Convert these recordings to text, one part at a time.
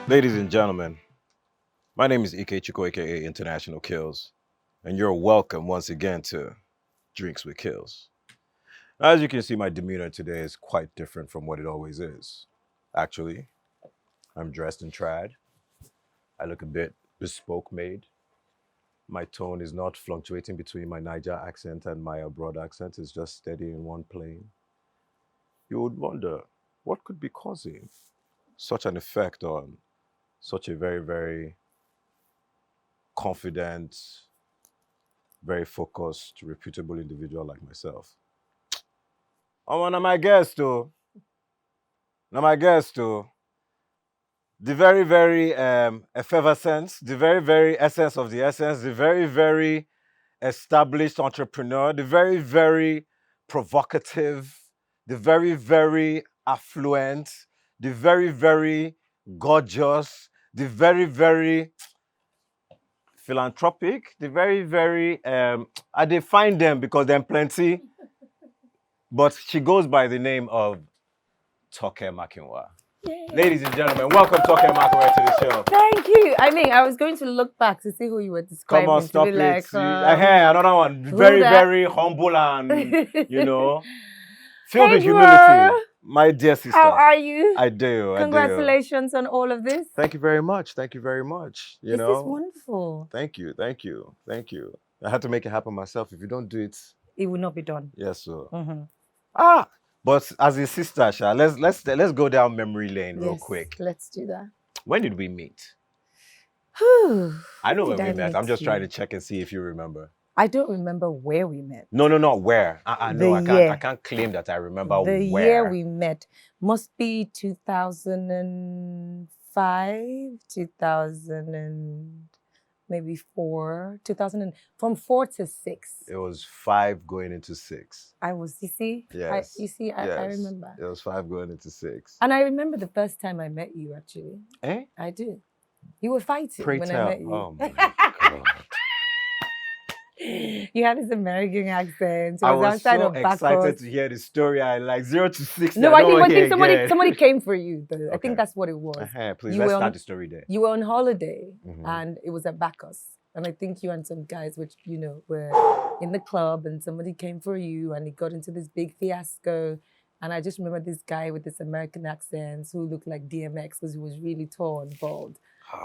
Ladies and gentlemen, my name is Ike Chiko, aka International Killz, and you're welcome once again to Drinks with Killz. As you can see, my demeanor today is quite different from what it always is. Actually, I'm dressed in trad. I look a bit bespoke made. My tone is not fluctuating between my Niger accent and my abroad accent. It's just steady in one plane. You would wonder, what could be causing such an effect on such a very, very confident, very focused, reputable individual like myself? I'm one of my guests, too. Now, my guest, too. The very, very effervescence, the very, very essence of the essence, the very, very established entrepreneur, the very, very provocative, the very, very affluent, the very, very gorgeous, the very, very philanthropic, the very, very, I define them because they're plenty, but she goes by the name of Toke Makinwa. Yay. Ladies and gentlemen, welcome Toke Makinwa to the show. Thank you. I mean, I was going to look back to see who you were describing. Come on, stop to be it. like, Another one. Very, very humble and, filled with Hey, humility. bro. My dear sister. How are you? I do. Congratulations on all of this. Thank you very much. Thank you very much. This is wonderful. Thank you. Thank you. Thank you. I had to make it happen myself. If you don't do it, it will not be done. Yes, sir. Mm-hmm. But as a sister, Sha, let's go down memory lane real quick. Let's do that. When did we meet? I know when we met. I'm just trying to check and see if you remember. I don't remember where we met. No, not where. No, I can't claim that I remember where. The year we met must be 2005, 2000 and maybe 4, 2000 from 4 to 6. It was 5 going into 6. I was, you see? Yes. I remember. It was 5 going into 6. And I remember the first time I met you, actually. Eh? I do. You were fighting I met you. Oh my God. You had this American accent. I was so excited to hear the story. I like 0 to 6. No, I think one thing somebody came for you, though. Okay. I think that's what it was. Please, let's start the story there. You were on holiday, and it was at Bacchus. And I think you and some guys, which, were in the club, and somebody came for you, and it got into this big fiasco. And I just remember this guy with this American accent who looked like DMX because he was really tall and bald.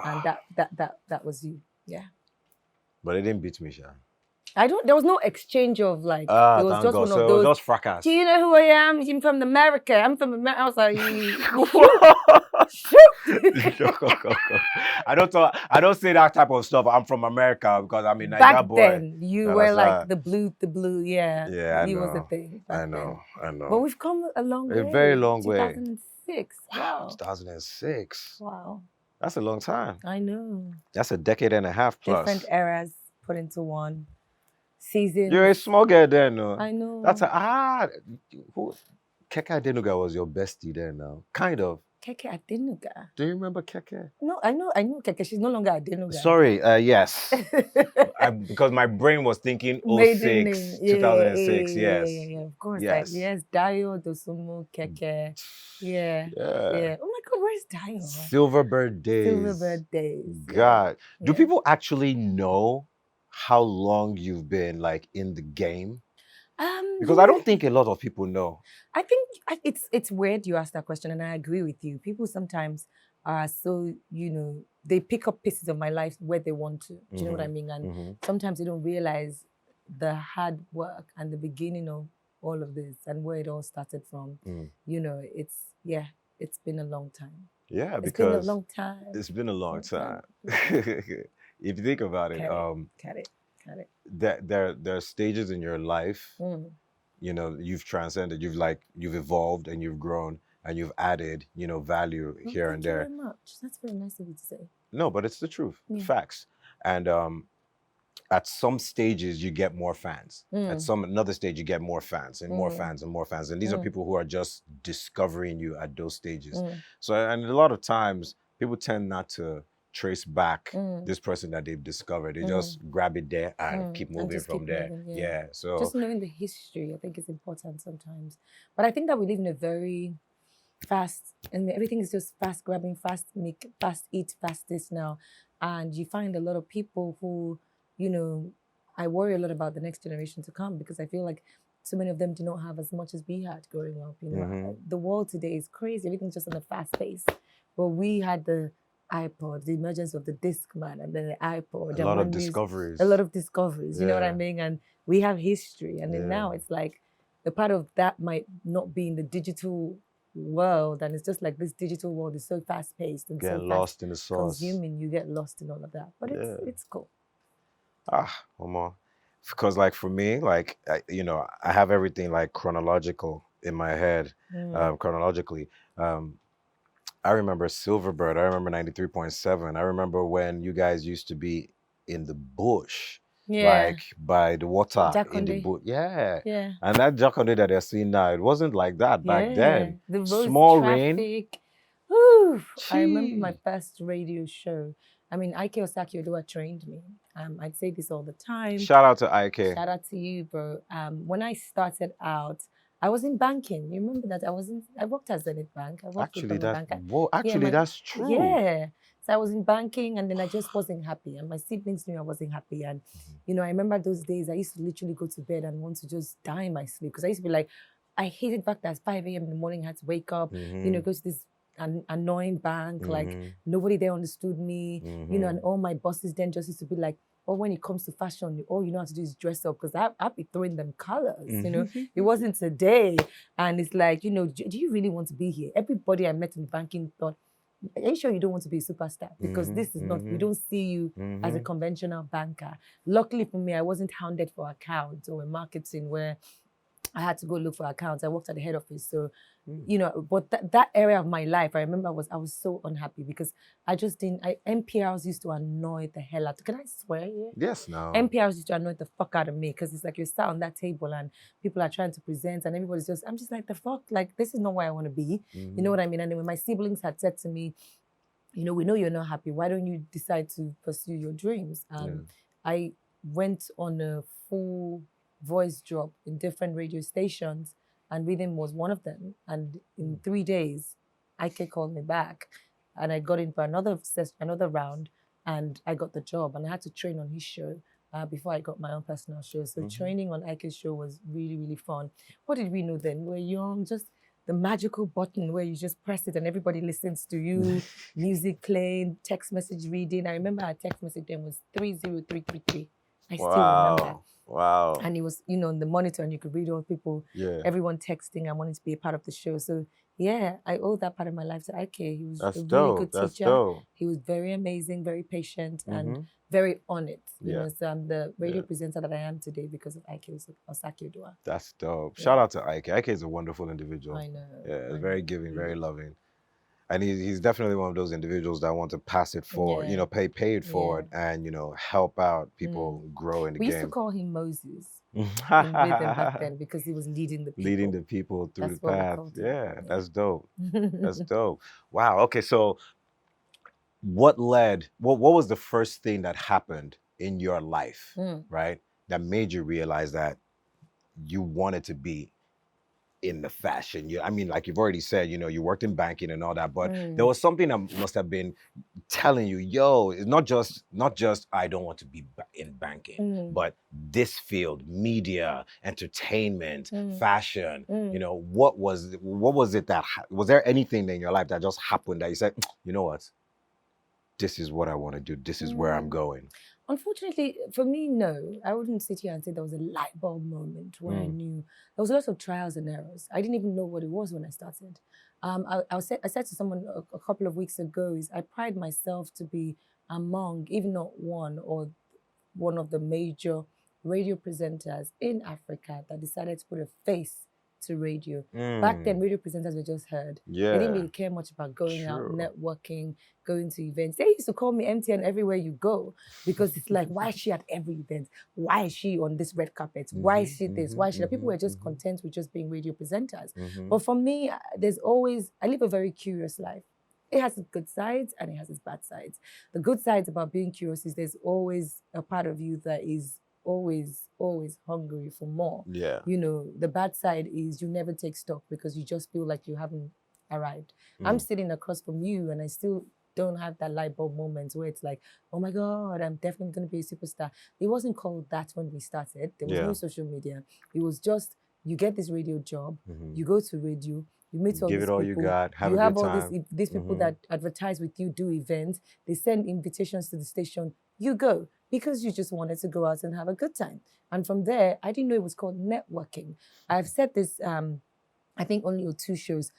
And that was you. Yeah. But it didn't beat me, Sha. There was no exchange of it was just one of those. It was just fracas. Do you know who I am? I'm from America. I'm from America. I was like, I don't say that type of stuff. I'm from America because I'm a Niger boy. Back then, you were like the blue, yeah. Yeah, you was the thing. I know. But we've come a long way. A very long way. 2006. Wow. 2006. Wow. That's a long time. I know. That's a decade and a half plus. Different eras put into one. Season. You're a small girl then, no? I know. That's Keke Adenuga was your bestie then now. Kind of. Keke Adenuga. Do you remember Keke? No, I know Keke. She's no longer Adenuga. Sorry, yes. Because my brain was thinking 06, 2006, yes. Yeah, of course. Yes. Yes, Dayo, Dosumu, Keke. Yeah. Oh my God, where's Dayo? Silverbird days. God. Yeah. Do people actually know how long you've been in the game? Because I don't think a lot of people know. I think it's weird you ask that question, and I agree with you. People sometimes are so, they pick up pieces of my life where they want to. Do you know what I mean? And sometimes they don't realize the hard work and the beginning of all of this and where it all started from. It's been a long time. Yeah, it's been a long time. It's been a long time. If you think about it, Got it. There are stages in your life, you've transcended, you've evolved and you've grown and you've added, value here and there. Thank you very much. That's very nice of you to say. No, but it's the truth, facts. And at some stages you get more fans. At another stage you get more fans and more fans and more fans. And these are people who are just discovering you at those stages. So, and a lot of times people tend not to trace back this person that they've discovered. They just grab it there and keep moving from there. Yeah. So just knowing the history, I think, is important sometimes. But I think that we live in a very fast, and everything is just fast grabbing, fast make, fast eat, fast this now. And you find a lot of people who, you know, I worry a lot about the next generation to come because I feel like so many of them do not have as much as we had growing up. You know, the world today is crazy. Everything's just on a fast pace. But we had the iPod, the emergence of the Discman, and then the iPod. A lot of discoveries. A lot of discoveries. You know what I Yeah. mean? And we have history. And then Yeah. now it's like a part of that might not be in the digital world, and it's just like this digital world is so fast paced and Get so lost fast in the sauce. consuming, you get lost in all of that. But it's cool. One more. Because like for me, like you know, I have everything like chronological in my head, chronologically. I remember Silverbird. I remember 93.7. I remember when you guys used to be in the bush, like by the water in the bush. Yeah. And that Jaconde that they're seeing now, it wasn't like that back then. The road Small traffic. rain. Whew. I remember my first radio show. I mean, Ike Osakiodoa trained me. I'd say this all the time. Shout out to Ike. Shout out to you, bro. When I started out, I was in banking. You remember that? I worked at Zenith Bank. I worked Actually, that's that's true. Yeah. So I was in banking, and then I just wasn't happy. And my siblings knew I wasn't happy. And, you know, I remember those days I used to literally go to bed and want to just die in my sleep. Because I used to be like, I hated the fact that at 5 a.m. in the morning I had to wake up, you know, go to this annoying bank. Like, nobody there understood me, you know, and all my bosses then just used to be like, or when it comes to fashion, all you know how to do is dress up, because I'd be throwing them colors, you know. It wasn't today. And it's like, you know, do you really want to be here? Everybody I met in banking thought, are you sure you don't want to be a superstar? Because this is not, we don't see you as a conventional banker. Luckily for me, I wasn't hounded for accounts or in marketing where I had to go look for accounts. I worked at the head office. So, you know, but that area of my life, I remember I was so unhappy because I just didn't, NPRs used to annoy the hell out. Can I swear here? Yes, no. NPRs used to annoy the fuck out of me because it's like you're sat on that table and people are trying to present and everybody's just, I'm just like, the fuck? Like, this is not where I want to be. You know what I mean? And then when my siblings had said to me, you know, we know you're not happy. Why don't you decide to pursue your dreams? I went on a full voice drop in different radio stations, and Rhythm was one of them. And in 3 days, Ike called me back, and I got in for another round, and I got the job. And I had to train on his show before I got my own personal show. So training on Ike's show was really, really fun. What did we know then? We were young, just the magical button where you just press it and everybody listens to you, music playing, text message reading. I remember our text message then was 30333. I still remember. Wow. And it was, you know, on the monitor and you could read all people, everyone texting and wanting to be a part of the show. So yeah, I owe that part of my life to Ike. He was a really good teacher. He was very amazing, very patient, and very on it. You know, so I'm the radio presenter that I am today because of Ike Osakiodoa. That's dope. Shout out to Ike. Ike is a wonderful individual. I know. Yeah, very giving, very loving. And he's definitely one of those individuals that want to pass it forward, you know, pay it forward and, you know, help out people grow in the game. We used to call him Moses in Rhythm back then because he was leading the people. Leading the people through the path. Yeah, that's dope. That's dope. Wow. Okay, so what was the first thing that happened in your life, right, that made you realize that you wanted to be in the fashion? I mean, like you've already said, you know, you worked in banking and all that, but there was something that must have been telling you, yo, it's not just I don't want to be in banking, but this field, media, entertainment, fashion, you know, what was it that, was there anything in your life that just happened that you said, you know what, this is what I want to do, this is where I'm going? Unfortunately, for me, no. I wouldn't sit here and say there was a light bulb moment where I knew. There was a lot of trials and errors. I didn't even know what it was when I started. I said to someone a couple of weeks ago, I pride myself to be among, even not one of the major radio presenters in Africa that decided to put a face to radio. Back then, radio presenters were just heard. They didn't really care much about going out, networking, going to events. They used to call me MTN everywhere you go because it's like, why is she at every event? Why is she on this red carpet? Why is she this? Why is she that? People were just content with just being radio presenters. But for me, I live a very curious life. It has its good sides and it has its bad sides. The good sides about being curious is there's always a part of you that is always hungry for more. Yeah. You know, the bad side is you never take stock because you just feel like you haven't arrived. I'm sitting across from you and I still don't have that light bulb moment where it's like, oh my God, I'm definitely going to be a superstar. It wasn't called that when we started. There was no social media. It was just, you get this radio job, you go to radio, you meet all Give these it all people. you got, have you a have good all time. these people that advertise with you, do events. They send invitations to the station. You go because you just wanted to go out and have a good time. And from there, I didn't know it was called networking. I've said this, I think only on 2 shows.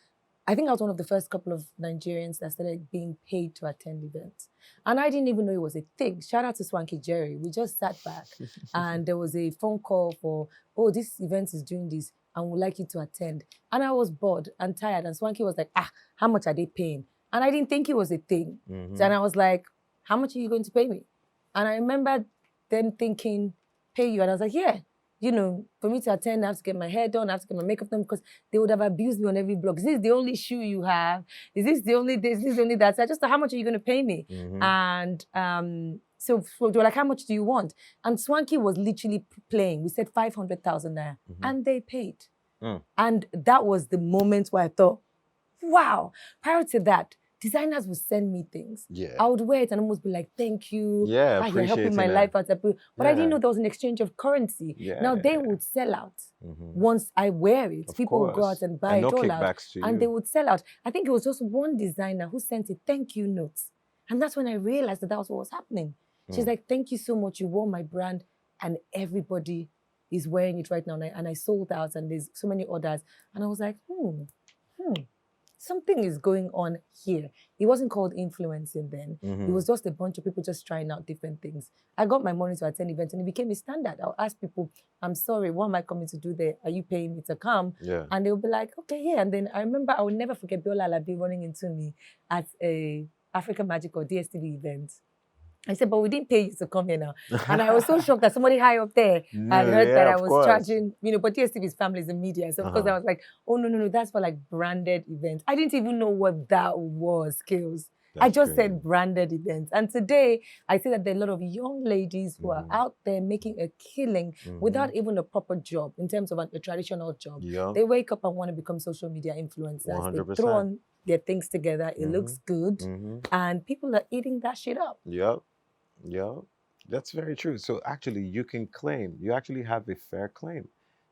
I think I was one of the first couple of Nigerians that started being paid to attend events. And I didn't even know it was a thing. Shout out to Swanky Jerry. We just sat back and there was a phone call for, oh, this event is doing this and would like you to attend. And I was bored and tired. And Swanky was like, how much are they paying? And I didn't think it was a thing. So, and I was like, how much are you going to pay me? And I remember them thinking, pay you. And I was like, yeah. You know, for me to attend, I have to get my hair done, I have to get my makeup done because they would have abused me on every blog. Is this the only shoe you have? Is this the only this? Is this the only that? So I just thought, how much are you going to pay me? And so they were like, how much do you want? And Swanky was literally playing. We said 500,000 naira, and they paid. And that was the moment where I thought, wow. Prior to that, designers would send me things. Yeah. I would wear it and almost be like, thank you. Yeah, You're helping my life out. But I didn't know there was an exchange of currency. Yeah. Now they would sell out once I wear it. Of People would go course. out and buy And it no all out. kickbacks to And you. they would sell out. I think it was just one designer who sent a thank you note. And that's when I realized that was what was happening. She's like, thank you so much. You wore my brand and everybody is wearing it right now. And I sold out and there's so many orders. And I was like, something is going on here. It wasn't called influencing then. It was just a bunch of people just trying out different things. I got my money to attend events and it became a standard. I'll ask people, I'm sorry, what am I coming to do there? Are you paying me to come? Yeah. And they'll be like, okay, yeah. And then I remember, I will never forget Biola Alabi running into me at a African Magic or DSTV event. I said, but we didn't pay you to come here now. And I was so shocked that somebody high up there had heard that I was charging, but DSTV's family is in media. So of course I was like, oh, no, that's for like branded events. I didn't even know what that was, Killz. I just said branded events. And today I see that there are a lot of young ladies who are out there making a killing without even a proper job in terms of a traditional job. They wake up and want to become social media influencers. 100%. They throw on their things together. It looks good. And people are eating that shit up. Yeah, that's very true. So actually, you actually have a fair claim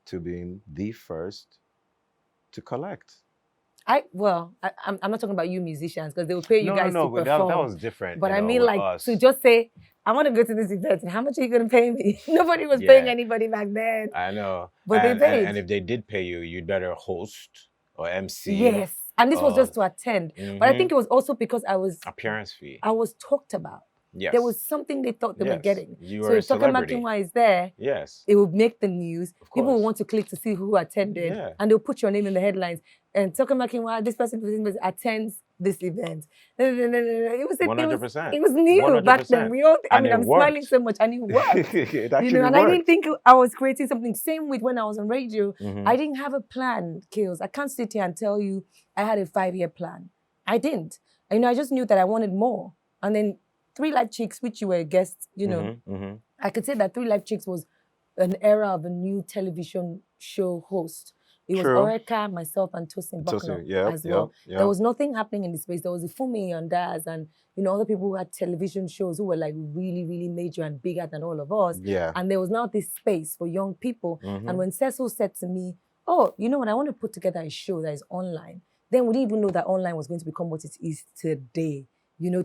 to being the first to collect. I'm not talking about you musicians because they will pay you guys to but perform. that was different. But I mean, like, to just say, I want to go to this event, and how much are you going to pay me? Nobody was paying anybody back then. I know. But they paid. And if they did pay you, you'd better host or MC. Yes. And this was just to attend. But I think it was also because appearance fee. I was talked about. Yes. There was something they thought they were getting. You so were if Toke Makinwa is there, it would make the news. People will want to click to see who attended. And they'll put your name in the headlines. And Toke Makinwa, this person attends this event. It was 100%. It was new 100%. Back then. I'm smiling so much and it worked. It actually and worked. I didn't think I was creating something. Same with when I was on radio. I didn't have a plan, Killz. I can't sit here and tell you I had a 5-year plan. I didn't. I just knew that I wanted more. And then 3 Live Chicks, which you were a guest, I could say that 3 Live Chicks was an era of a new television show host. It was Oreka, myself, and Tosin Bucknell as well. There was nothing happening in the space. There was Ifumi and Daz and other people who had television shows who were like really, really major and bigger than all of us. And there was now this space for young people. And when Cecil said to me, oh, you know what, I want to put together a show that is online. Then we didn't even know that online was going to become what it is today.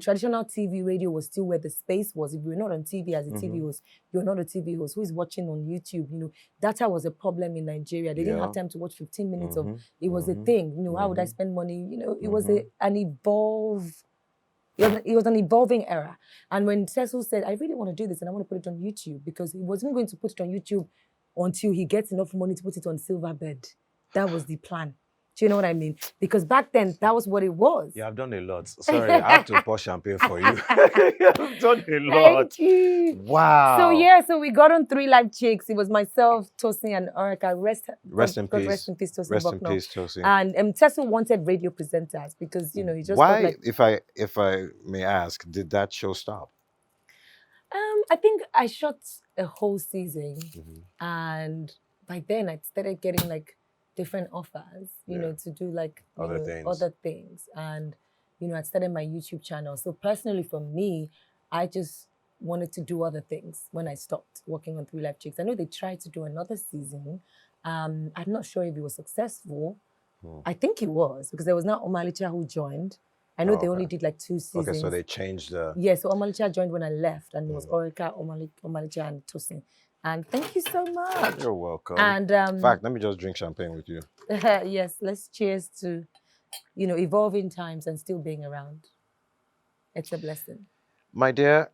Traditional TV, radio was still where the space was. If you were not on TV as a TV host, you're not a TV host. Who is watching on YouTube? Data was a problem in Nigeria. They didn't have time to watch 15 minutes of, it was a thing. How would I spend money? It was it was an evolving era. And when Cecil said, I really want to do this and I want to put it on YouTube because he wasn't going to put it on YouTube until he gets enough money to put it on Silverbed. That was the plan. Do you know what I mean? Because back then, that was what it was. Yeah, I've done a lot. Sorry, I have to pour champagne for you. I've done a lot. Thank you. Wow. So we got on 3 Live Chicks. It was myself, Tosin, and Oreka. Rest in peace. Rest in peace, Tosin. Rest in peace, Tosin. And Cecil wanted radio presenters because, he just why, like... if I may ask, did that show stop? I think I shot a whole season. And by then, I started getting like different offers, you Yeah. know, to do like Other things. other things. And, you know, I started my YouTube channel. So personally for me, I just wanted to do other things when I stopped working on Three Live Chicks. I know they tried to do another season. I'm not sure if it was successful. I think it was, because there was now Omalicha who joined. I know they only did like 2 seasons. Okay, so they changed the... Yeah, so Omalicha joined when I left, and it was Orica, Omalicha, and Tosin. And thank you so much. You're welcome. And in fact, let me just drink champagne with you. yes, let's cheers to, you know, evolving times and still being around. It's a blessing. My dear,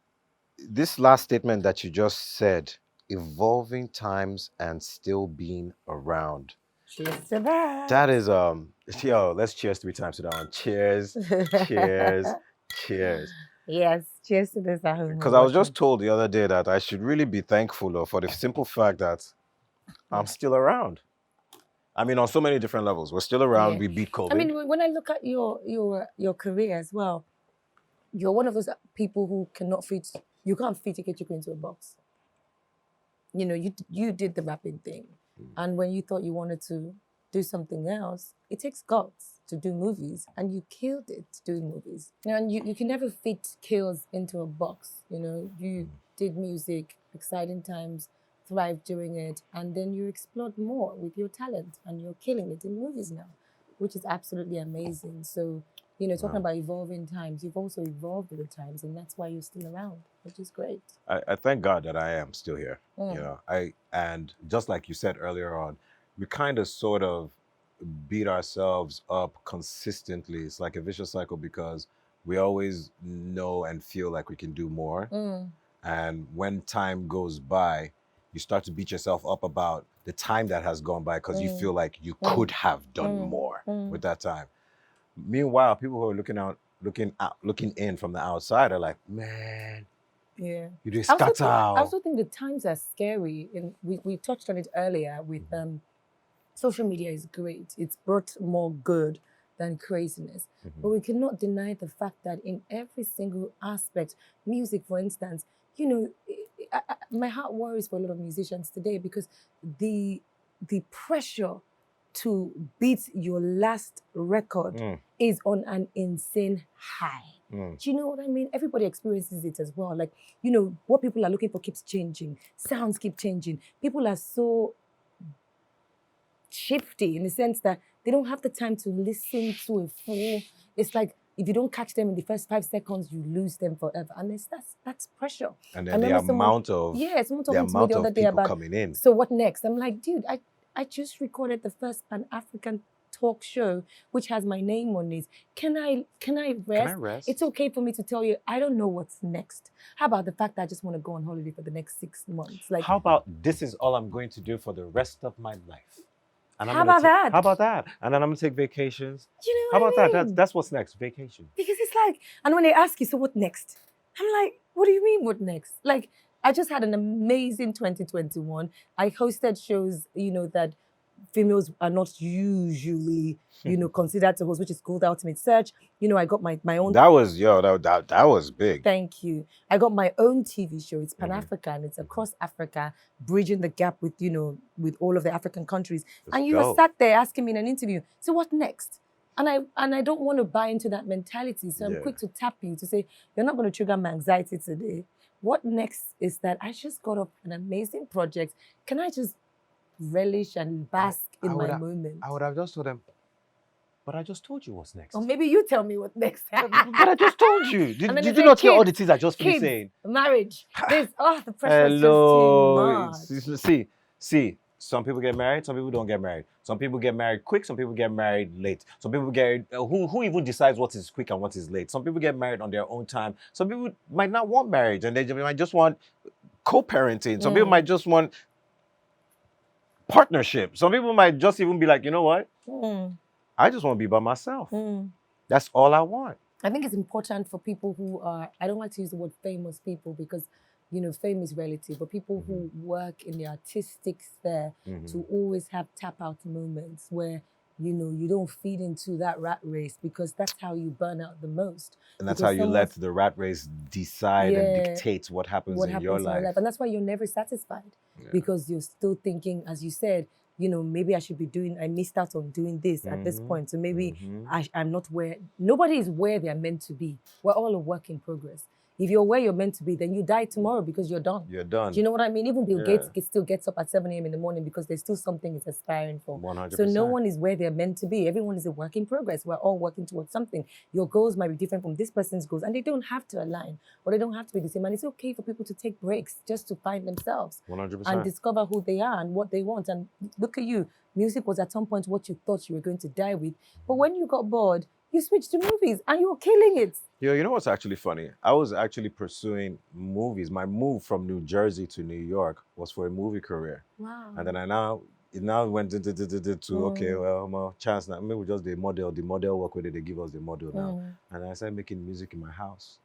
this last statement that you just said, evolving times and still being around. Cheers to that. That is yo, let's cheers 3 times to that one. Cheers, cheers, cheers. Yes, cheers to this at home. Because I was just told the other day that I should really be thankful for the simple fact that I'm still around. I mean, on so many different levels. We're still around. Yeah. We beat COVID. I mean, when I look at your career as well, you're one of those people who cannot fit. You can't fit Ikechukwu into a box. You know, you did the rapping thing, and when you thought you wanted to do something else, it takes guts to do movies, and you killed it doing movies. And you can never fit Killz into a box. You know, you did music, exciting times, thrived doing it, and then you explored more with your talent, and you're killing it in movies now, which is absolutely amazing. So, you know, talking about evolving times, you've also evolved with the times, and that's why you're still around, which is great. I thank God that I am still here. You know, and just like you said earlier on, we kind of sort of beat ourselves up consistently. It's like a vicious cycle because we always know and feel like we can do more. And when time goes by, you start to beat yourself up about the time that has gone by because you feel like you could have done more with that time. Meanwhile, people who are looking in from the outside are like, man, you do scatter. I also think the times are scary. And we touched on it earlier with social media is great. It's brought more good than craziness. But we cannot deny the fact that in every single aspect, music, for instance, you know, my heart worries for a lot of musicians today because the pressure to beat your last record is on an insane high. Do you know what I mean? Everybody experiences it as well. Like, you know, what people are looking for keeps changing. Sounds keep changing. People are so shifty in the sense that they don't have the time to listen to a full. It's like if you don't catch them in the first 5 seconds, you lose them forever. And that's pressure. And then the amount of someone talking to me the other day about coming in. So what next? I'm like, dude, I just recorded the first Pan-African talk show, which has my name on it. Can I rest? Can I rest? It's okay for me to tell you, I don't know what's next. How about the fact that I just want to go on holiday for the next 6 months? Like, how about this is all I'm going to do for the rest of my life? And how about that? How about that? And then I'm gonna take vacations. You know how what about I mean? that? That's what's next, vacation. Because it's like, and when they ask you, so what next? I'm like, what do you mean, what next? Like, I just had an amazing 2021. I hosted shows, you know, that females are not usually, you know, considered to host, which is called Ultimate Search. You know, I got my own. That was, that was big. Thank you. I got my own TV show. It's Pan-African. It's across Africa, bridging the gap with, you know, with all of the African countries. And you were sat there asking me in an interview, so what next? And I don't want to buy into that mentality. So I'm quick to tap you to say, you're not going to trigger my anxiety today. What next is that I just got off an amazing project. Can I just relish and bask in my moment? I would have just told them, but I just told you what's next. Or maybe you tell me what next. But I just told you. Did you not hear all the things I just finished saying? Marriage. The pressure is just too much. See, some people get married, some people don't get married. Some people get married quick, some people get married late. Some people get, who even decides what is quick and what is late? Some people get married on their own time. Some people might not want marriage and they might just want co-parenting. Some people might just want partnership. Some people might just even be like, you know what? I just want to be by myself. That's all I want. I think it's important for people who are, I don't like to use the word famous people because, you know, fame is relative, but people who work in the artistic sphere to always have tap out moments where, you know, you don't feed into that rat race because that's how you burn out the most. And that's how you let the rat race decide and dictate what happens in your life. And that's why you're never satisfied because you're still thinking, as you said, you know, maybe I missed out on doing this at this point. So maybe I'm not where, nobody is where they're meant to be. We're all a work in progress. If you're where you're meant to be, then you die tomorrow because you're done. You're done. Do you know what I mean? Even Bill Gates still gets up at 7 a.m. in the morning because there's still something he's aspiring for. 100%. So no one is where they're meant to be. Everyone is a work in progress. We're all working towards something. Your goals might be different from this person's goals, and they don't have to align, or they don't have to be the same. And it's okay for people to take breaks just to find themselves 100%. and discover who they are and what they want. And look at you. Music was at some point what you thought you were going to die with. But when you got bored, you switched to movies and you were killing it. Yeah, you know what's actually funny? I was actually pursuing movies. My move from New Jersey to New York was for a movie career. Wow. And then it now went to okay, well, my chance now. Maybe we just the model work where they give us the model now. And I started making music in my house.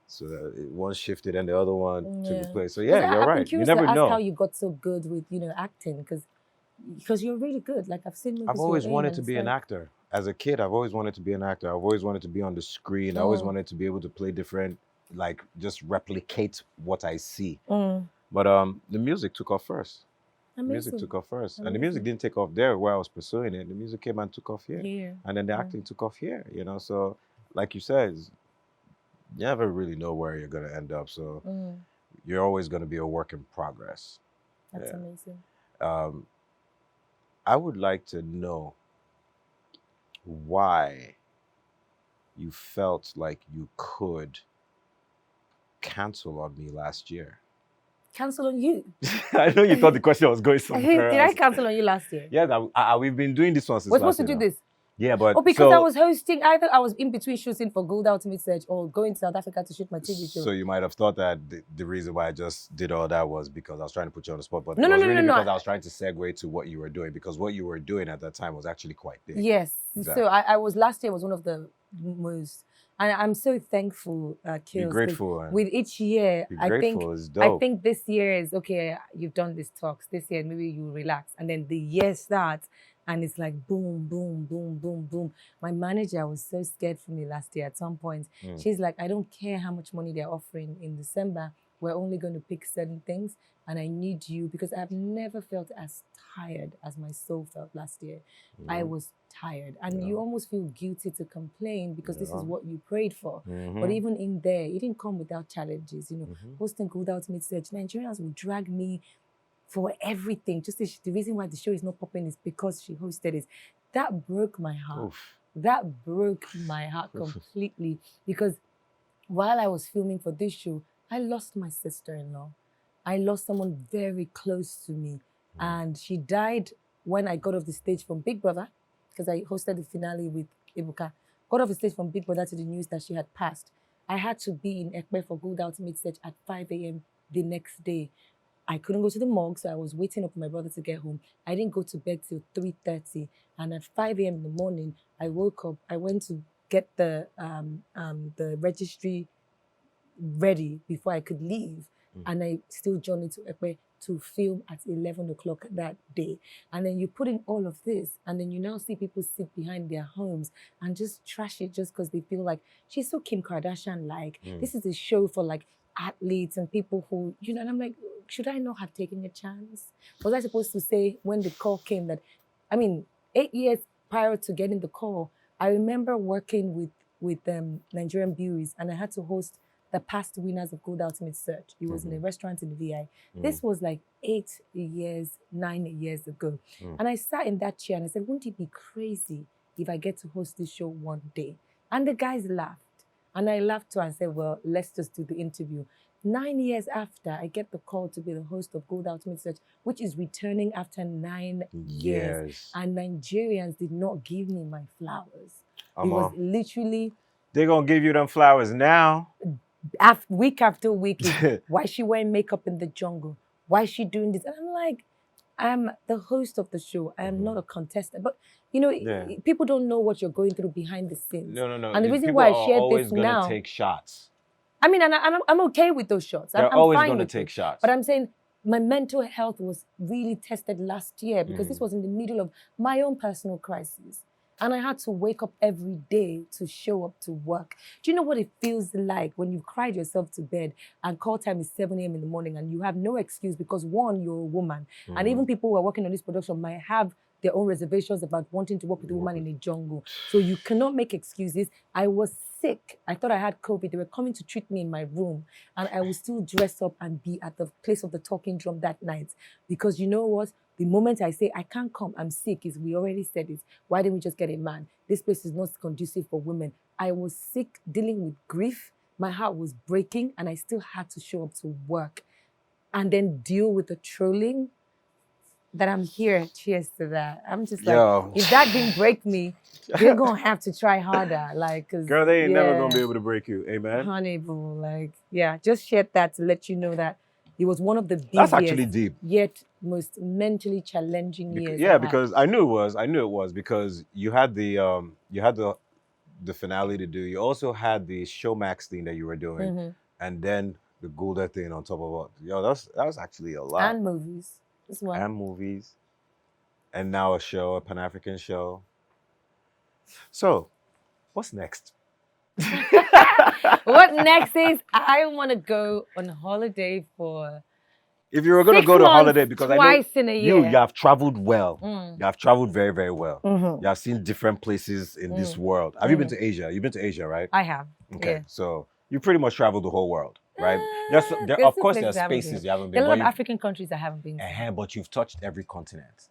So one shifted and the other one took place. So yeah, you're right. You never know. How you got so good with, you know, acting, because you're really good. Like I've seen movies. I've always wanted to be an actor. As a kid, I've always wanted to be an actor. I've always wanted to be on the screen. I always wanted to be able to play different, like just replicate what I see. But the music took off first. Amazing. The music took off first. And the music didn't take off there where I was pursuing it. The music came and took off here. And then the acting took off here, you know. So like you said, you never really know where you're going to end up. So you're always going to be a work in progress. That's amazing. I would like to know why you felt like you could cancel on me last year. Cancel on you? I know you thought the question was going somewhere Did I cancel on you last year? Yeah, we've been doing this one since we're supposed to do this. Yeah, but because I was hosting, either I was in between shooting for Gold Ultimate Search or going to South Africa to shoot my TV show. So you might have thought that the reason why I just did all that was because I was trying to put you on the spot, but no, because I was trying to segue to what you were doing, because what you were doing at that time was actually quite big. Yes. Exactly. So I was, last year was one of the most, and I'm so thankful, Killz. Be grateful. With each year, I think this year is, okay, you've done these talks. This year, maybe you relax. And then the year starts, and it's like boom, boom, boom, boom, boom. My manager was so scared for me last year at some point. She's like, I don't care how much money they're offering in December. We're only going to pick certain things. And I need you, because I've never felt as tired as my soul felt last year. I was tired. And you almost feel guilty to complain because this is what you prayed for. But even in there, it didn't come without challenges. You know, hosting Gold Ultimate Search, Nigerians will drag me for everything. Just the reason why the show is not popping is because she hosted it. That broke my heart. Oof. That broke my heart completely, because while I was filming for this show, I lost my sister-in-law. I lost someone very close to me. And she died when I got off the stage from Big Brother, because I hosted the finale with Ibuka. Got off the stage from Big Brother to the news that she had passed. I had to be in Ekpe for Gold Ultimate Search at 5 a.m. the next day. I couldn't go to the morgue, so I was waiting up for my brother to get home. I didn't go to bed till 3:30. And at 5 a.m. in the morning, I woke up. I went to get the registry ready before I could leave. And I still journeyed to Ekpe to film at 11 o'clock that day. And then you put in all of this, and then you now see people sit behind their homes and just trash it just because they feel like she's so Kim Kardashian-like. This is a show for like athletes and people who, you know, and I'm like, should I not have taken a chance? Was I supposed to say when the call came that, 8 years prior to getting the call, I remember working with Nigerian Beauties, and I had to host the past winners of Gold Ultimate Search. It was in a restaurant in the VI. This was like 9 years ago. And I sat in that chair and I said, wouldn't it be crazy if I get to host this show one day? And the guys laughed. And I laughed too and said, well, let's just do the interview. 9 years after, I get the call to be the host of Gold Ultimate Search, which is returning after 9 years. And Nigerians did not give me my flowers. It was literally... They're going to give you them flowers now. Week after week, why is she wearing makeup in the jungle? Why is she doing this? And I'm like, I'm the host of the show. I am not a contestant. But, you know, people don't know what you're going through behind the scenes. No. And the reason why I shared this now... People are always going to take shots. I mean, and I'm okay with those shots. They're always going to take shots. But I'm saying my mental health was really tested last year because this was in the middle of my own personal crisis. And I had to wake up every day to show up to work. Do you know what it feels like when you cried yourself to bed and call time is 7 a.m. in the morning and you have no excuse because one, you're a woman. And even people who are working on this production might have their own reservations about wanting to work with a woman in a jungle. So you cannot make excuses. I was sick. I thought I had COVID. They were coming to treat me in my room. And I would still dress up and be at the place of the talking drum that night. Because you know what? The moment I say, I can't come, I'm sick, is we already said it. Why didn't we just get a man? This place is not conducive for women. I was sick, dealing with grief. My heart was breaking, and I still had to show up to work and then deal with the trolling that I'm here. Cheers to that. I'm just like, if that didn't break me, you're going to have to try harder. Like, cause, girl, they ain't never going to be able to break you. Amen. Honey boo, like, yeah, just shared that to let you know that it was one of the busiest, that's actually deep, yet most mentally challenging years. Yeah, because I knew it was because you had the finale to do. You also had the Showmax thing that you were doing, and then the Gulda thing on top of it. Yo, that was actually a lot. And movies as well. And movies, and now a show, a Pan-African show. So, what's next? What next is I want to go on holiday for. If you were going to go to holiday, because twice in a year. You have traveled well. You have traveled very, very well. You have seen different places in this world. Have you been to Asia? You've been to Asia, right? I have. Okay, yeah. So you pretty much traveled the whole world, right? Of course, there are spaces you haven't been. There are a lot of African countries I haven't been to. But you've touched every continent.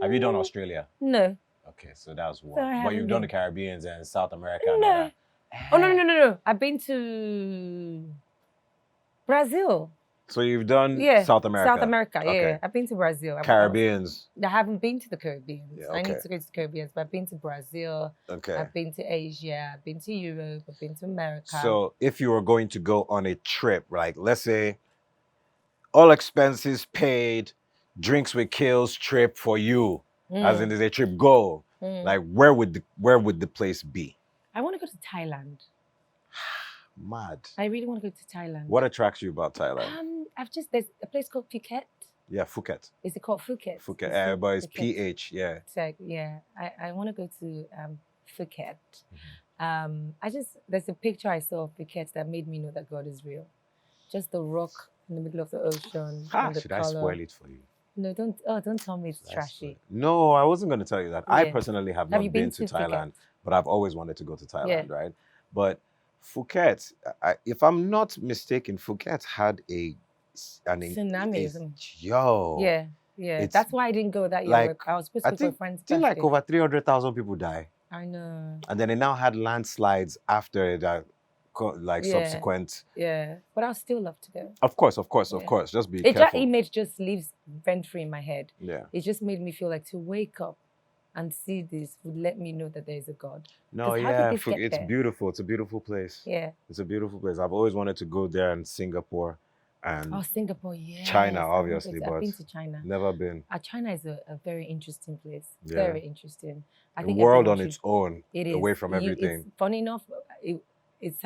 Have you done Australia? No. Okay, so that was one. But you've done the Caribbean and South America. And no. All that. Oh, no. I've been to Brazil. So you've done South America? South America, yeah. I've been to Brazil. Caribbeans? I haven't been to the Caribbean. Yeah, okay. I need to go to the Caribbean, but I've been to Brazil. Okay. I've been to Asia. I've been to Europe. I've been to America. So if you were going to go on a trip, like let's say all expenses paid, drinks with Killz trip for you, as in there's a trip go, like where would the place be? I want to go to Thailand. Mad. I really want to go to Thailand. What attracts you about Thailand? There's a place called Phuket. Yeah, Phuket. Is it called Phuket? Phuket, but it's PH, yeah. It's like, yeah, I want to go to Phuket. There's a picture I saw of Phuket that made me know that God is real. Just the rock in the middle of the ocean. Should I spoil it for you? No, don't tell me it's trashy. No, I wasn't going to tell you that. Yeah. I personally have not been to Thailand, but I've always wanted to go to Thailand, right? But Phuket, if I'm not mistaken, Phuket had an tsunami. Yeah. That's why I didn't go that year. Like, I was supposed to go for a friend's birthday. Like over 300,000 people die. I know. And then it now had landslides after that, subsequent. Yeah, but I'll still love to go. Of course. Just be careful. That image just lives rent-free in my head. Yeah. It just made me feel like to wake up and see this would let me know that there is a God. No, yeah, it's beautiful. It's a beautiful place. Yeah. It's a beautiful place. I've always wanted to go there in Singapore and Singapore, yeah. China, obviously, but I've been to China. Never been. China is a very interesting place. Yeah. Very interesting. I think world on its own. It is. Away from everything. Funny enough, it's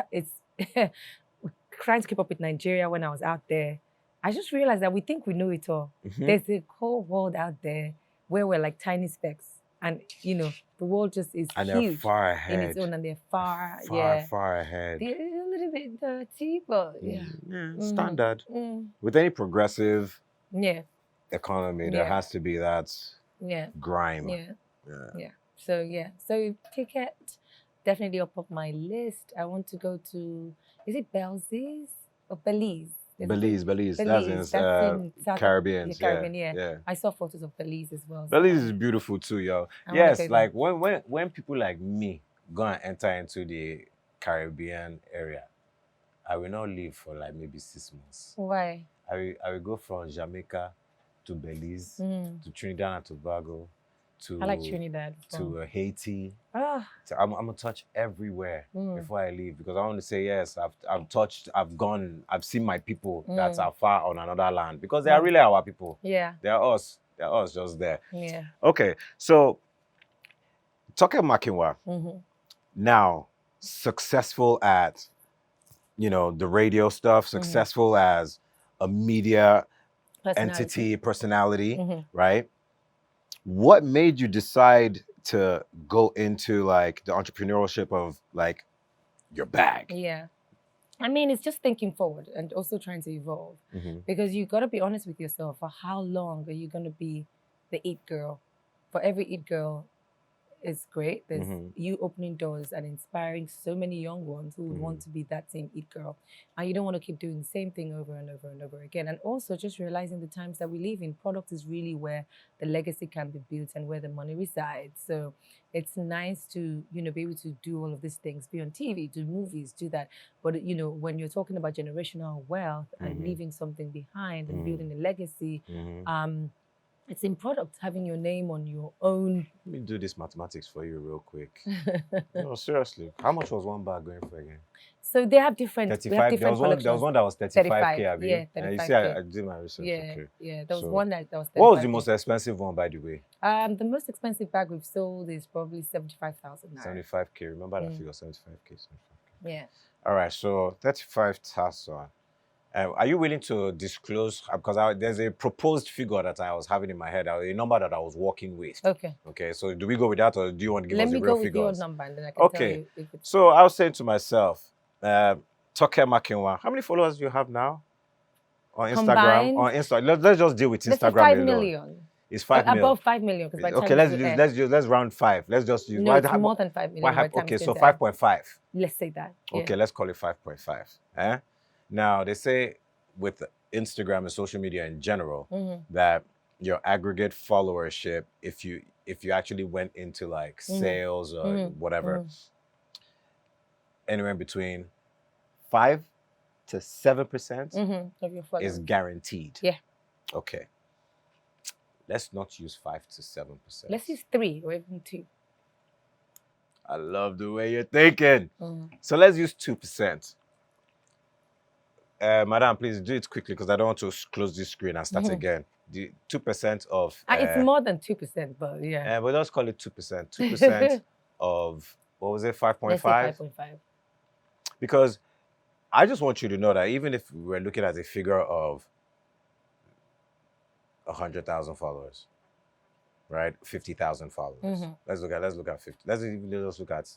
trying to keep up with Nigeria when I was out there. I just realized that we think we know it all. There's a whole world out there where we're like tiny specks. And, the world just is and huge. They're far ahead. In its own, and they're far ahead. They're a little bit dirty, but standard. With any progressive economy, there has to be that grime. Yeah. So Phuket, definitely up my list. I want to go to, is it Belize or Belize? Belize. That's in Caribbean. Yeah. I saw photos of Belize as well. Belize is beautiful too, yo. Yes, like when people like me go and enter into the Caribbean area, I will not leave for like maybe 6 months. Why? I will go from Jamaica to Belize to Trinidad and Tobago. I like Trinidad. To Haiti. So I'm gonna touch everywhere before I leave because I want to say yes. I've touched. I've gone. I've seen my people that are far on another land because they are really our people. Yeah. They are us. They're us just there. Yeah. Okay. So, Toke Makinwa, now successful at, the radio stuff. Successful as a media entity, personality, right? What made you decide to go into like the entrepreneurship of like your bag? Yeah. I mean, it's just thinking forward and also trying to evolve. Because you got to be honest with yourself. For how long are you going to be the it girl? For every it girl is great. There's you opening doors and inspiring so many young ones who would want to be that same it girl. And you don't want to keep doing the same thing over and over and over again. And also just realizing the times that we live in, product is really where the legacy can be built and where the money resides. So it's nice to, you know, be able to do all of these things, be on TV, do movies, do that. But, you know, when you're talking about generational wealth and leaving something behind and building a legacy, it's in product, having your name on your own. Let me do this mathematics for you real quick. No, seriously. How much was one bag going for again? So they have different. 35. We have different there was one that was 35K. Yeah, 35K. You see, I did my research. Yeah, okay. yeah. There was one that was 35K. What was the most expensive one, by the way? The most expensive bag we've sold is probably 75,000 naira. 75K. Remember that figure, 75K. Yeah. All right, so 35,000. Are you willing to disclose? Because there's a proposed figure that I was having in my head, a number that I was working with. Okay. Okay, so do we go with that, or do you want to give us the real figures? Let me go with your number, and then I can tell you if it's... So I was saying to myself, Toke Makinwa, how many followers do you have now on Instagram? Combined? On Insta, let's just deal with Instagram. 5 million. It's 5 million. Above 5 million, because by the time let's round 5. Let's just use. No, it's more than 5 million. Okay, so 5.5. Let's say that. Okay, let's call it 5.5. Now they say with Instagram and social media in general that your aggregate followership, if you actually went into like sales or whatever, anywhere between 5 to 7% of your followers is guaranteed. Yeah. Okay. Let's not use 5 to 7%. Let's use 3 or even 2. I love the way you're thinking. So let's use 2%. Madam, please do it quickly because I don't want to close this screen and start again. The 2% of... it's more than 2%, but yeah. But let's call it 2%. 2% of, what was it, 5.5? 5.5. Because I just want you to know that even if we're looking at a figure of 100,000 followers, right? 50,000 followers. Let's look at 50. Let's look at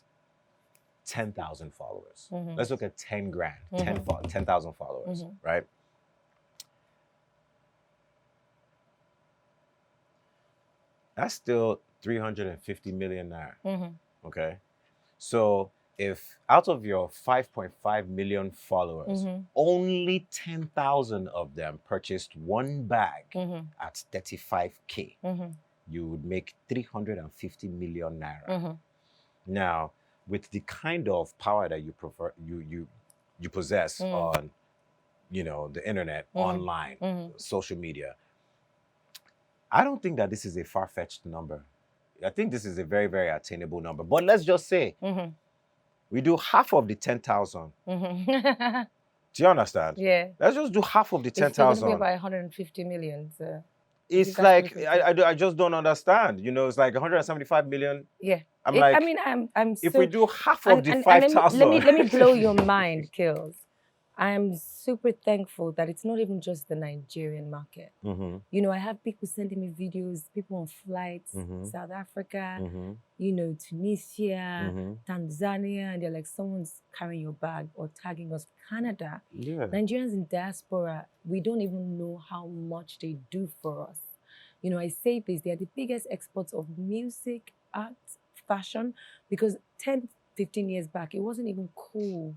10,000 followers. Let's look at 10 grand, 10,000 followers, right? That's still 350 million naira. Okay. So if out of your 5.5 million followers, only 10,000 of them purchased one bag at 35K, you would make 350 million naira. Now, with the kind of power that you possess on, you know, the internet, online, social media, I don't think that this is a far-fetched number. I think this is a very, very attainable number. But let's just say we do half of the 10,000. Do you understand? Yeah. Let's just do half of the 10,000. It's going to be about 150 million. So it's like, I just don't understand. You know, it's like 175 million. Yeah. I'm if we do half of the 5,000. Let me blow your mind, Killz. I'm super thankful that it's not even just the Nigerian market. You know, I have people sending me videos, people on flights, South Africa, you know, Tunisia, Tanzania, and they're like, someone's carrying your bag or tagging us. Canada. Yeah. Nigerians in diaspora, we don't even know how much they do for us. You know, I say this, they are the biggest exports of music, art, fashion, because 10, 15 years back, it wasn't even cool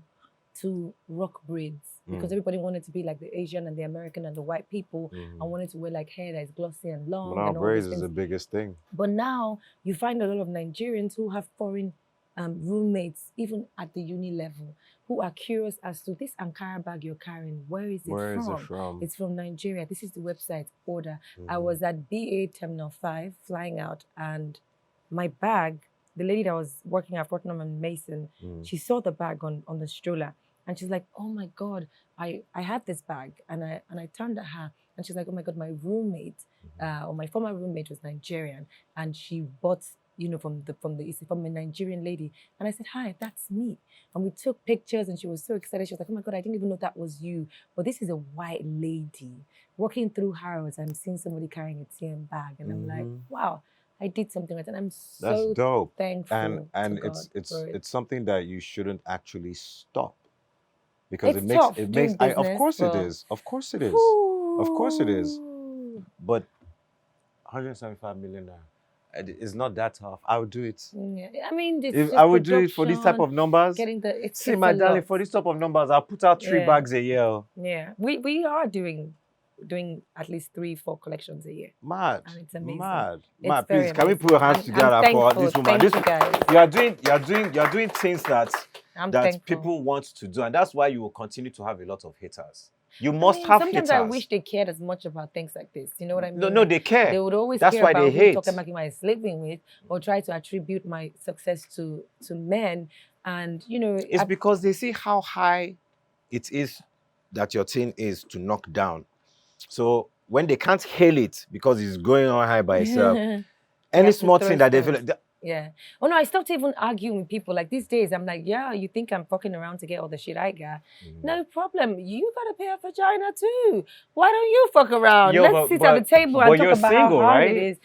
to rock braids because everybody wanted to be like the Asian and the American and the white people and wanted to wear like hair that is glossy and long. Well, now braids is the biggest thing. But now you find a lot of Nigerians who have foreign roommates, even at the uni level, who are curious as to this Ankara bag you're carrying, where is it from? It's from Nigeria. This is the website, order. I was at BA Terminal 5 flying out, and my bag, the lady that was working at Fortnum & Mason, she saw the bag on the stroller, and she's like, oh my God, I have this bag. And I turned at her, and she's like, oh my God, my roommate, or my former roommate was Nigerian, and she bought, you know, from a Nigerian lady. And I said, hi, that's me. And we took pictures, and she was so excited. She was like, oh my God, I didn't even know that was you. But this is a white lady. Walking through Harrods, I'm seeing somebody carrying a TM bag. And I'm like, wow, I did something like that. I'm That's so dope. thankful And to God for it. it's something that you shouldn't actually stop because It's tough it makes doing I of business, course it but is. Of course it is. Of course it is. whew. But 175 million naira. It's not that tough. I would do it. Yeah. I mean, it's If just I would do it for this type production, of numbers, getting the see it's my a darling, lot. for this type of numbers, I'll put out 3 Yeah. bags a year. Yeah, we are doing at least 3-4 collections a year. Mad. And it's amazing. Mad. It's Mad. very Please, can we amazing. put our hands I'm together for thankful. this woman? Thank you guys. You're doing things that I'm that thankful. people want to do, and that's why you will continue to have a lot of haters. You I must mean, have sometimes haters. I wish they cared as much about things like this. You know what I mean? No, they care. They would always That's care why about they who hate. Toke Makinwa is sleeping with, or try to attribute my success to men. And you know, It's because they see how high it is that your thing is to knock down. So when they can't hail it because it's going on high by itself, any small thing that they feel like, yeah. Oh no, I stopped even arguing with people. Like these days, I'm like, yeah, you think I'm fucking around to get all the shit I got? No problem. You gotta pay a vagina too. Why don't you fuck around? Let's sit at the table and talk about how hard it is.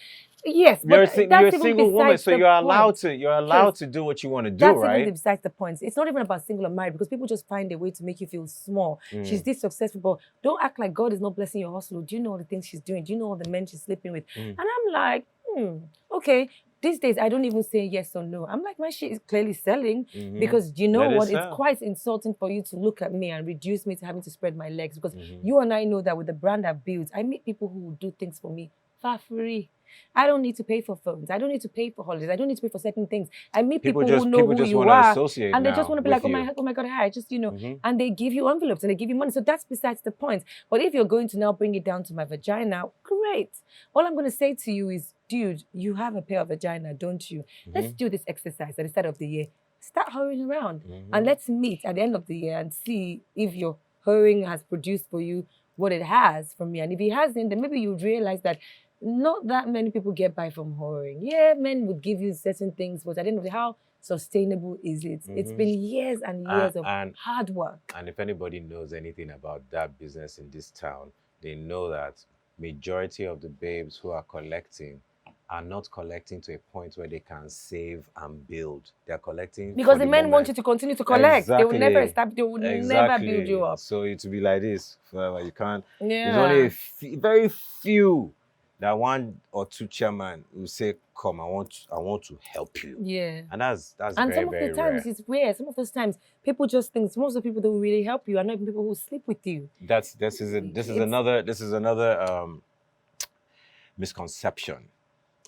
Yes, but you're a single woman, so you're allowed to do what you want to do, that's right? Even besides the point. It's not even about single or married because people just find a way to make you feel small. She's this successful, but don't act like God is not blessing your hustle. Do you know all the things she's doing? Do you know all the men she's sleeping with? And I'm like, okay. These days, I don't even say yes or no. I'm like, my shit is clearly selling because you know what? It's quite insulting for you to look at me and reduce me to having to spread my legs because you and I know that with the brand I've built, I meet people who will do things for me for free. I don't need to pay for phones. I don't need to pay for holidays. I don't need to pay for certain things. I meet people who know who you are, and they just want to be like, oh my God, hi, just, you know, and they give you envelopes and they give you money. So that's besides the point. But if you're going to now bring it down to my vagina, great. All I'm going to say to you is, dude, you have a pair of vagina, don't you? Let's do this exercise at the start of the year. Start hurrying around and let's meet at the end of the year and see if your hurrying has produced for you what it has from me. And if it hasn't, then maybe you realize that not that many people get by from whoring. Yeah, men would give you certain things, but at the end of the day, how sustainable is it? It's been years and years of hard work. And if anybody knows anything about that business in this town, they know that majority of the babes who are collecting are not collecting to a point where they can save and build. They're collecting because the men want you to continue to collect. Exactly. They will never stop. They will never build you up. So it will be like this forever. You can't. Yeah. There's only very few that 1 or 2 chairman will say, "Come, I want to help you." Yeah, and that's and very, some of the times rare. It's rare. Some of those times people just think most of the people that will really help you are not even people who sleep with you. This is another misconception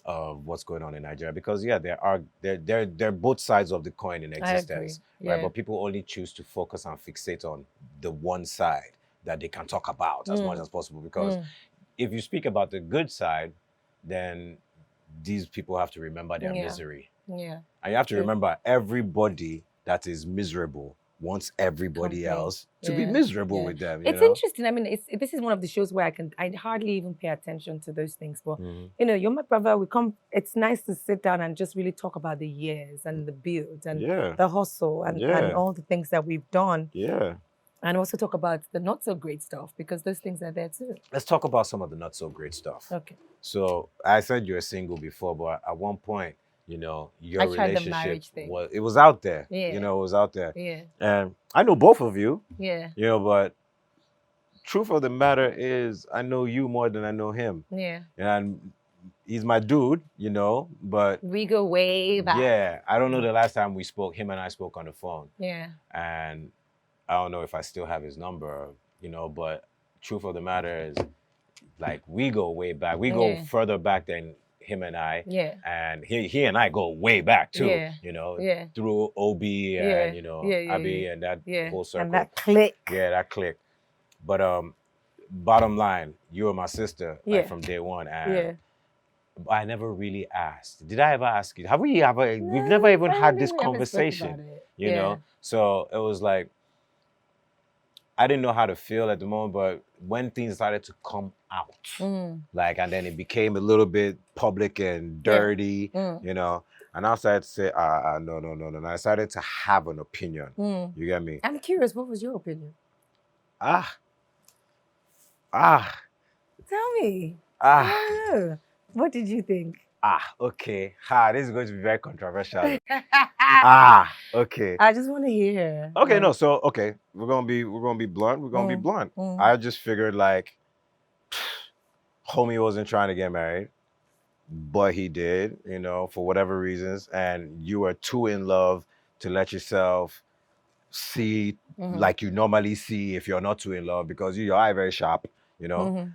of what's going on in Nigeria because there are both sides of the coin in existence, right? But people only choose to focus and fixate on the one side that they can talk about as much as possible because. If you speak about the good side, then these people have to remember their misery. Yeah. And you have to remember everybody that is miserable wants everybody else to be miserable with them. It's interesting. I mean, this is one of the shows where I hardly even pay attention to those things. But, you know, you're my brother. It's nice to sit down and just really talk about the years and the build and the hustle and all the things that we've done. Yeah. And also talk about the not so great stuff because those things are there too. Let's talk about some of the not so great stuff. Okay. So I said you were single before, but at one point, you know, your relationship was out there. Yeah. You know, it was out there. Yeah. And I know both of you. Yeah. You know, but truth of the matter is I know you more than I know him. Yeah. And he's my dude, you know, but we go way back. Yeah. I don't know the last time him and I spoke on the phone. Yeah. And I don't know if I still have his number, you know, but truth of the matter is, like, we go way back. We go further back than him and I. Yeah. And he and I go way back, too, you know, through OB and, you know, Abby and that whole circle. And that clique. Yeah, that clique. But bottom line, you were my sister like, from day one. And I never really asked. Did I ever ask you? We've never even had this conversation, you know? So it was like, I didn't know how to feel at the moment, but when things started to come out, like, and then it became a little bit public and dirty, you know, and I started to say, no. And I started to have an opinion. You get me? I'm curious, what was your opinion? Tell me. I don't know. What did you think? Okay. This is going to be very controversial. Okay. I just want to hear. Okay, no, so okay, we're gonna be blunt. We're gonna be blunt. I just figured like homie wasn't trying to get married, but he did, for whatever reasons, and you were too in love to let yourself see like you normally see if you're not too in love because your eye very sharp,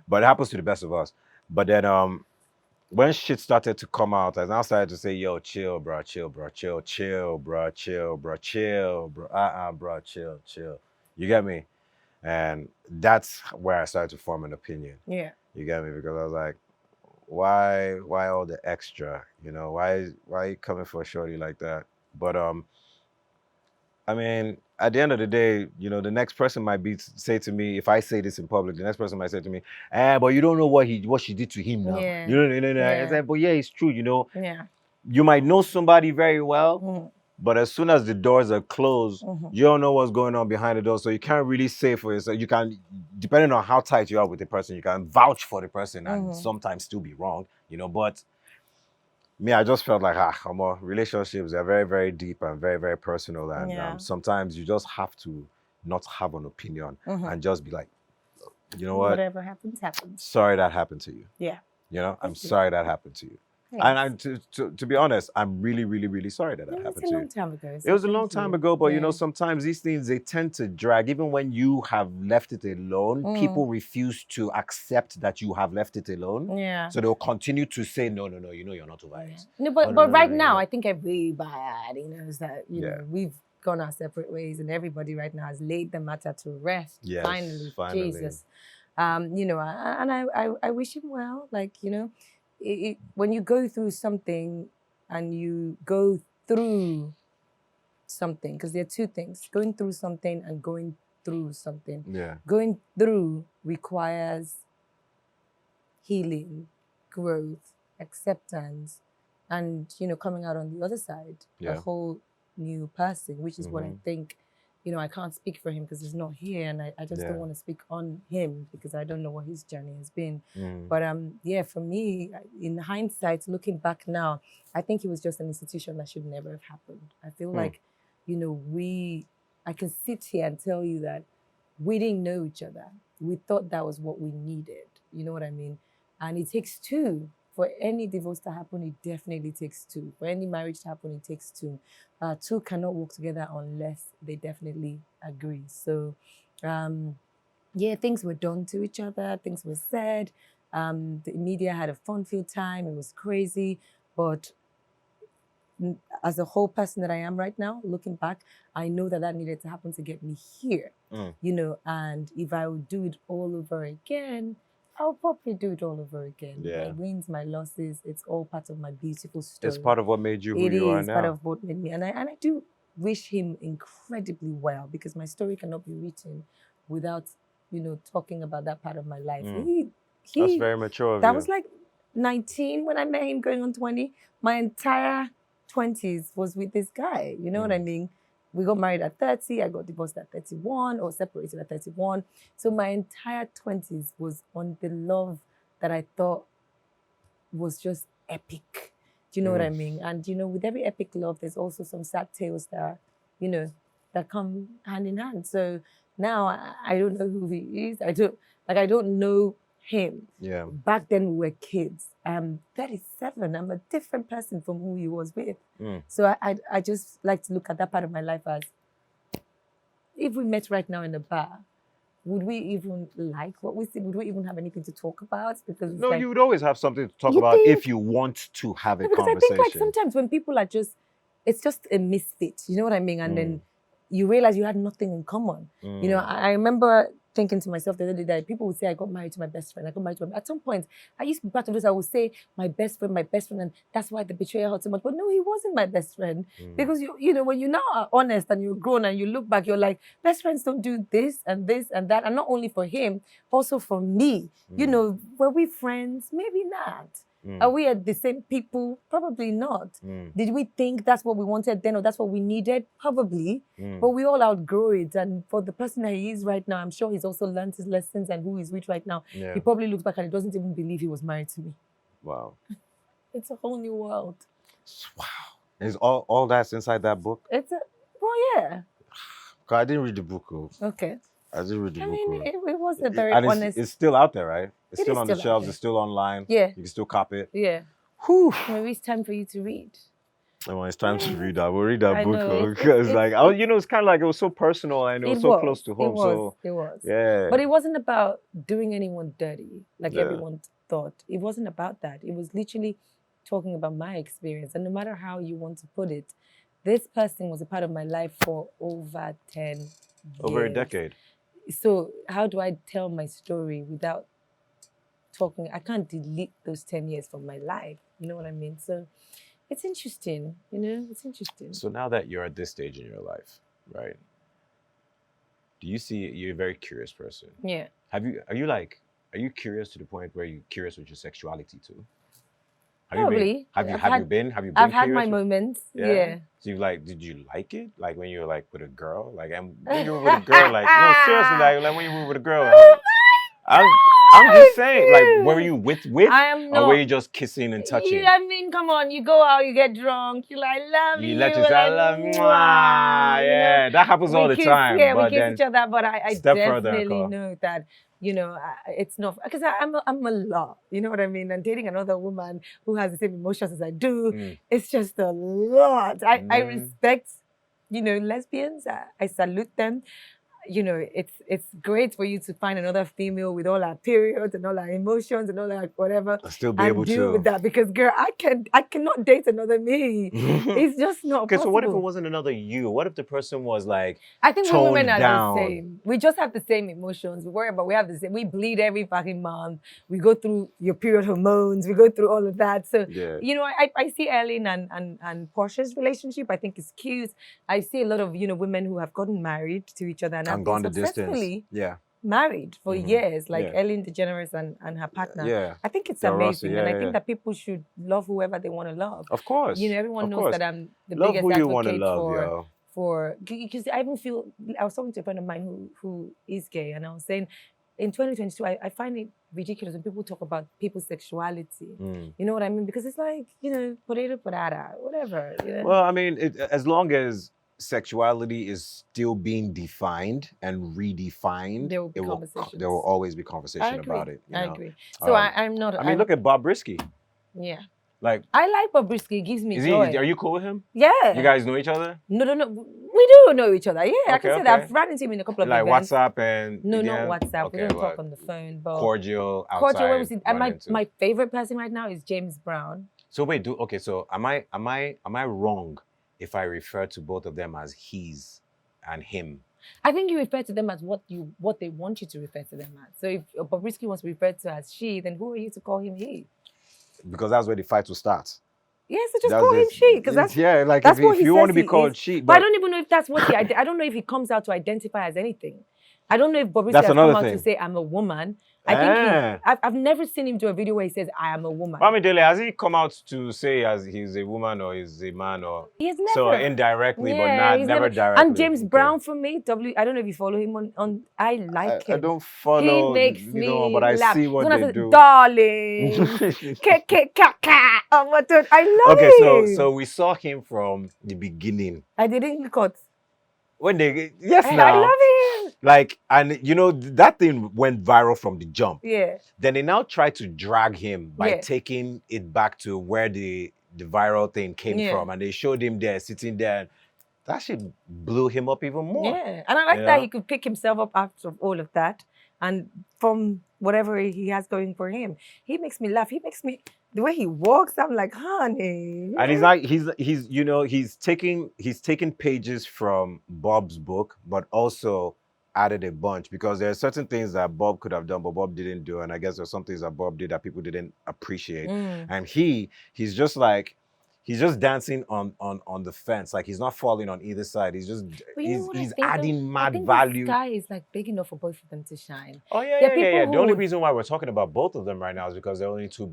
But it happens to the best of us. But then when shit started to come out, I now started to say, yo, chill, bro, chill, bro, chill, bro, chill, bro, chill, bro, bro, chill. You get me? And that's where I started to form an opinion. Yeah. You get me? Because I was like, why all the extra? Why are you coming for a shorty like that? But I mean, at the end of the day, the next person might say to me, if I say this in public, the next person might say to me, but you don't know what she did to him now. Yeah. I said, but yeah, it's true, Yeah. You might know somebody very well, but as soon as the doors are closed, you don't know what's going on behind the door. So you can't really say for yourself. You can, depending on how tight you are with the person, you can vouch for the person and sometimes still be wrong, but me, I just felt like, relationships are very, very deep and very, very personal. And sometimes you just have to not have an opinion and just be like, you know what? Whatever happens, happens. Sorry that happened to you. Yeah. I'm sorry that happened to you. Thanks. And to be honest, I'm really, really, really sorry that happened to you. It was a long time ago. It was a long time ago, but sometimes these things, they tend to drag. Even when you have left it alone, people refuse to accept that you have left it alone. Yeah. So they'll continue to say, no, you're not over it. No, but right now, I think everybody knows that, we've gone our separate ways and everybody right now has laid the matter to rest. Yes, finally. Jesus. And I wish him well. Like, when you go through something and you go through something, because there are two things, going through something and going through something. Yeah. Going through requires healing, growth, acceptance, and, coming out on the other side, a whole new person, which is what I think. I can't speak for him because he's not here, and I just don't want to speak on him because I don't know what his journey has been. But for me, in hindsight, looking back now, I think it was just an institution that should never have happened. I feel like, I can sit here and tell you that we didn't know each other. We thought that was what we needed. You know what I mean? And it takes two. For any divorce to happen, it definitely takes two. For any marriage to happen, it takes two. Two cannot work together unless they definitely agree. So, things were done to each other. Things were said. The media had a fun-filled time. It was crazy. But as a whole person that I am right now, looking back, I know that needed to happen to get me here. And if I would do it all over again, I'll probably do it all over again. Yeah. My wins, my losses, it's all part of my beautiful story. It's part of what made you who you are now. It is part of what made me. And I do wish him incredibly well because my story cannot be written without, talking about that part of my life. That's very mature of that you. was like 19 when I met him, going on 20. My entire 20s was with this guy. You know what I mean? We got married at 30. I got divorced at 31 or separated at 31. So my entire 20s was on the love that I thought was just epic. Do you know what I mean? And, with every epic love, there's also some sad tales that, that come hand in hand. So now I don't know who he is. I don't know him. Yeah. Back then we were kids. I'm 37. I'm a different person from who he was with. So I just like to look at that part of my life as, if we met right now in a bar, would we even like what we see? Would we even have anything to talk about? Because no, you would always have something to talk about if you want to have a conversation. Because I think sometimes when people are it's just a misfit. You know what I mean? And then you realize you had nothing in common. I remember thinking to myself the other day that people would say, I got married to my best friend. At some point, I used to be part of this, I would say, my best friend, and that's why the betrayal hurt so much. But no, he wasn't my best friend. Because, when you now are honest and you're grown and you look back, you're like, best friends don't do this and that. And not only for him, also for me. Were we friends? Maybe not. Are we at the same people? Probably not. Did we think that's what we wanted then or that's what we needed? Probably. But we all outgrow it. And for the person that he is right now, I'm sure he's also learned his lessons and who he's with right now. Yeah. He probably looks back and he doesn't even believe he was married to me. Wow. It's a whole new world. Wow. Is all that's inside that book? Yeah. I didn't read the book. Oh. Okay. I didn't read the I book. mean, Oh. it was a very And honest. it's still out there, right? It's It still is on the still out shelves. there. It's still online. Yeah. You can still copy it. Yeah. Whew. Maybe it's time for you to read. And when it's time to read that, we'll read that I book know, because, like, it's kind of like it was so personal and it was so close to home. It was. Yeah. But it wasn't about doing anyone dirty, like Yeah. everyone thought. It wasn't about that. It was literally talking about my experience. And no matter how you want to put it, this person was a part of my life for over 10 years. Over a decade. So how do I tell my story without talking? I can't delete those 10 years from my life. You know what I mean? So it's interesting, it's interesting. So now that you're at this stage in your life, right? Do you see you're a very curious person? Yeah. Are you curious to the point where you're curious with your sexuality too? Probably. Have you been I've had curious my moments. Yeah. So did you like it? Like when you were like with a girl? Like and when you were with a girl, like no, seriously, like when you were with a girl. I'm just saying, like, were you with? I am not. Or were you just kissing and touching? Yeah, I mean, come on, you go out, you get drunk, you're like, love you. You let yourself love me. Yeah, that happens all the time. Yeah, but we kiss each other, but I definitely further, know that, it's not, because I'm a lot, you know what I mean? And dating another woman who has the same emotions as I do, it's just a lot. I respect, lesbians. I salute them. It's great for you to find another female with all our periods and all our emotions and all our whatever. Still be able deal to with that, because girl, I cannot date another me. It's just not possible. Okay, so what if it wasn't another you? What if the person was like I think we women are down? the same. We just have the same emotions. We have the same. We bleed every fucking month. We go through your period hormones. We go through all of that. So I see Ellen and Portia's relationship. I think it's cute. I see a lot of women who have gotten married to each other and have gone the successfully distance. married for years, like Ellen DeGeneres and her partner. Yeah. I think it's amazing. And I think that people should love whoever they want to love. Of course. Everyone knows that I'm the love biggest who you advocate love, for, because I even feel, I was talking to a friend of mine who is gay, and I was saying, in 2022, I find it ridiculous when people talk about people's sexuality. You know what I mean? Because it's like, potato, whatever. Well, I mean, as long as sexuality is still being defined and redefined, there will always be conversation about it. I agree. So I'm not. I mean, look at Bob Risky. Yeah. Like, I like Bob Risky. It gives me joy. Are you cool with him? Yeah. You guys know each other? No. We do know each other. Yeah, I can say that. I've run into him in a couple of events. WhatsApp and... No, not WhatsApp. Okay, we don't talk on the phone. But cordial outside. Where we see, and my favorite person right now is James Brown. So wait, so am I wrong if I refer to both of them as he's and him? I think you refer to them as what they want you to refer to them as. So if Bobrisky wants to be referred to as she, then who are you to call him he? Because that's where the fight will start. Yeah, so just call him she, because that's if you want to be called she. But I don't even know if that's what I don't know if he comes out to identify as anything. I don't know if Bobrisky has come out to say I'm a woman. I think I've never seen him do a video where he says I am a woman. Mami Dele, has he come out to say as he's a woman or he's a man or? He has never. So indirectly, but never directly. And James Brown for me, I don't know if you follow him on I like him. I don't follow. He makes me but I laugh. see what they do. Darling, I love him. Okay, so we saw him from the beginning. I didn't cut. When I love him. Like, and that thing went viral from the jump. Yeah. Then they now try to drag him by taking it back to where the viral thing came from, and they showed him there sitting there. That shit blew him up even more. Yeah, and I like that he could pick himself up after all of that, and from whatever he has going for him, he makes me laugh. He makes me. The way he walks, I'm like, honey. And he's like, he's taking pages from Bob's book, but also added a bunch, because there are certain things that Bob could have done, but Bob didn't do. And I guess there's some things that Bob did that people didn't appreciate. And he's just like, he's just dancing on the fence. Like, he's not falling on either side. He's just, he's adding mad value. This guy is like big enough for both of them to shine. Oh, yeah. The only reason why we're talking about both of them right now is because there are only two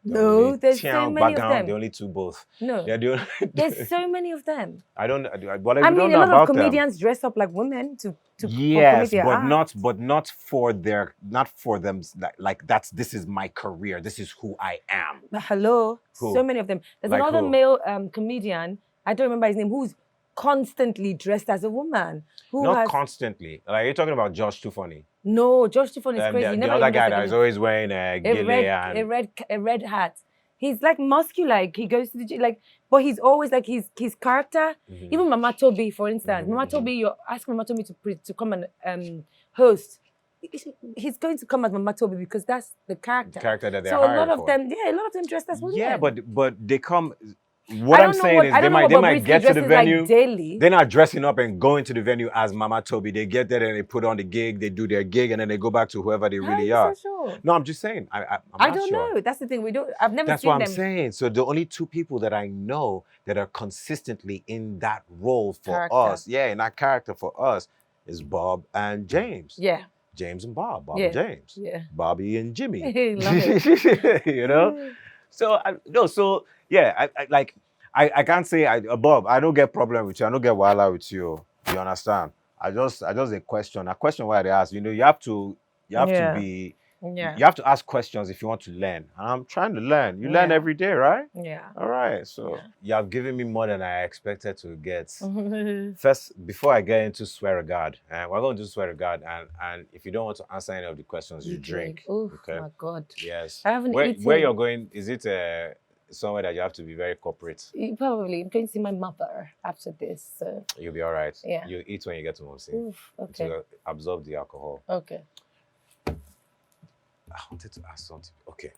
No, there's so Tiang, many of Bagam, them. the only two both. No, They're the only, there's so many of them. I don't. What I we mean, don't a know lot of about them. comedians dress up like women to Yes, commit their act. but not for their, not for them. Like that's, this is my career. This is who I am. But hello, Who? so many of them. There's Like another who? male comedian. I don't remember his name. Who's constantly dressed as a woman. Who Not has constantly. Like you're talking about Josh Too Funny. no? Josh Tiffon is crazy. The He never other even guy does that is always wearing a gele and a red hat. He's like muscular. Like, he goes to the gym, like, but he's always like his character. Even Mama Toby, for instance, Mama Toby, you ask Mama Toby to come and host. He's going to come as Mama Toby because that's the character. character that they're So a hired lot of for. them, yeah, a lot of them dressed as women. Yeah, but they come. What I I'm don't know saying what- is I they don't know might what get to the Bobrisky dresses venue. like daily. They're not dressing up and going to the venue as Mama Toby. They get there and they put on the gig, they do their gig, and then they go back to whoever they How really are are. you so sure? No, I'm just saying. I'm I not don't sure. know. That's the thing. We don't. I've never That's seen what I'm them. saying. So the only two people that I know that are consistently in that role for Character. us, yeah, in that character for us, is Bob and James. Yeah. James and Bob. Bob Yeah. and James. Yeah. Bobby and Jimmy. Love it. You know? So yeah, I can't say Bob, I don't get problem with you. I don't get wahala with you. You understand? I just a question. A question why they ask. You know, you have to Yeah. be Yeah. you have to ask questions if you want to learn. And I'm trying to learn. You learn Yeah. every day, right? Yeah. All right. So Yeah. you have given me more than I expected to get. First, before I get into swear to God, we're going to do swear to God, and if you don't want to answer any of the questions, you drink. Oh Okay. my God. Yes. I haven't Where eaten. you're going? Is it somewhere that you have to be very corporate? Probably. I'm going to see my mother after this. So. You'll be all right. Yeah. You eat when you get to Momsi Oof, okay. to absorb the alcohol. Okay. I wanted to ask something. Okay.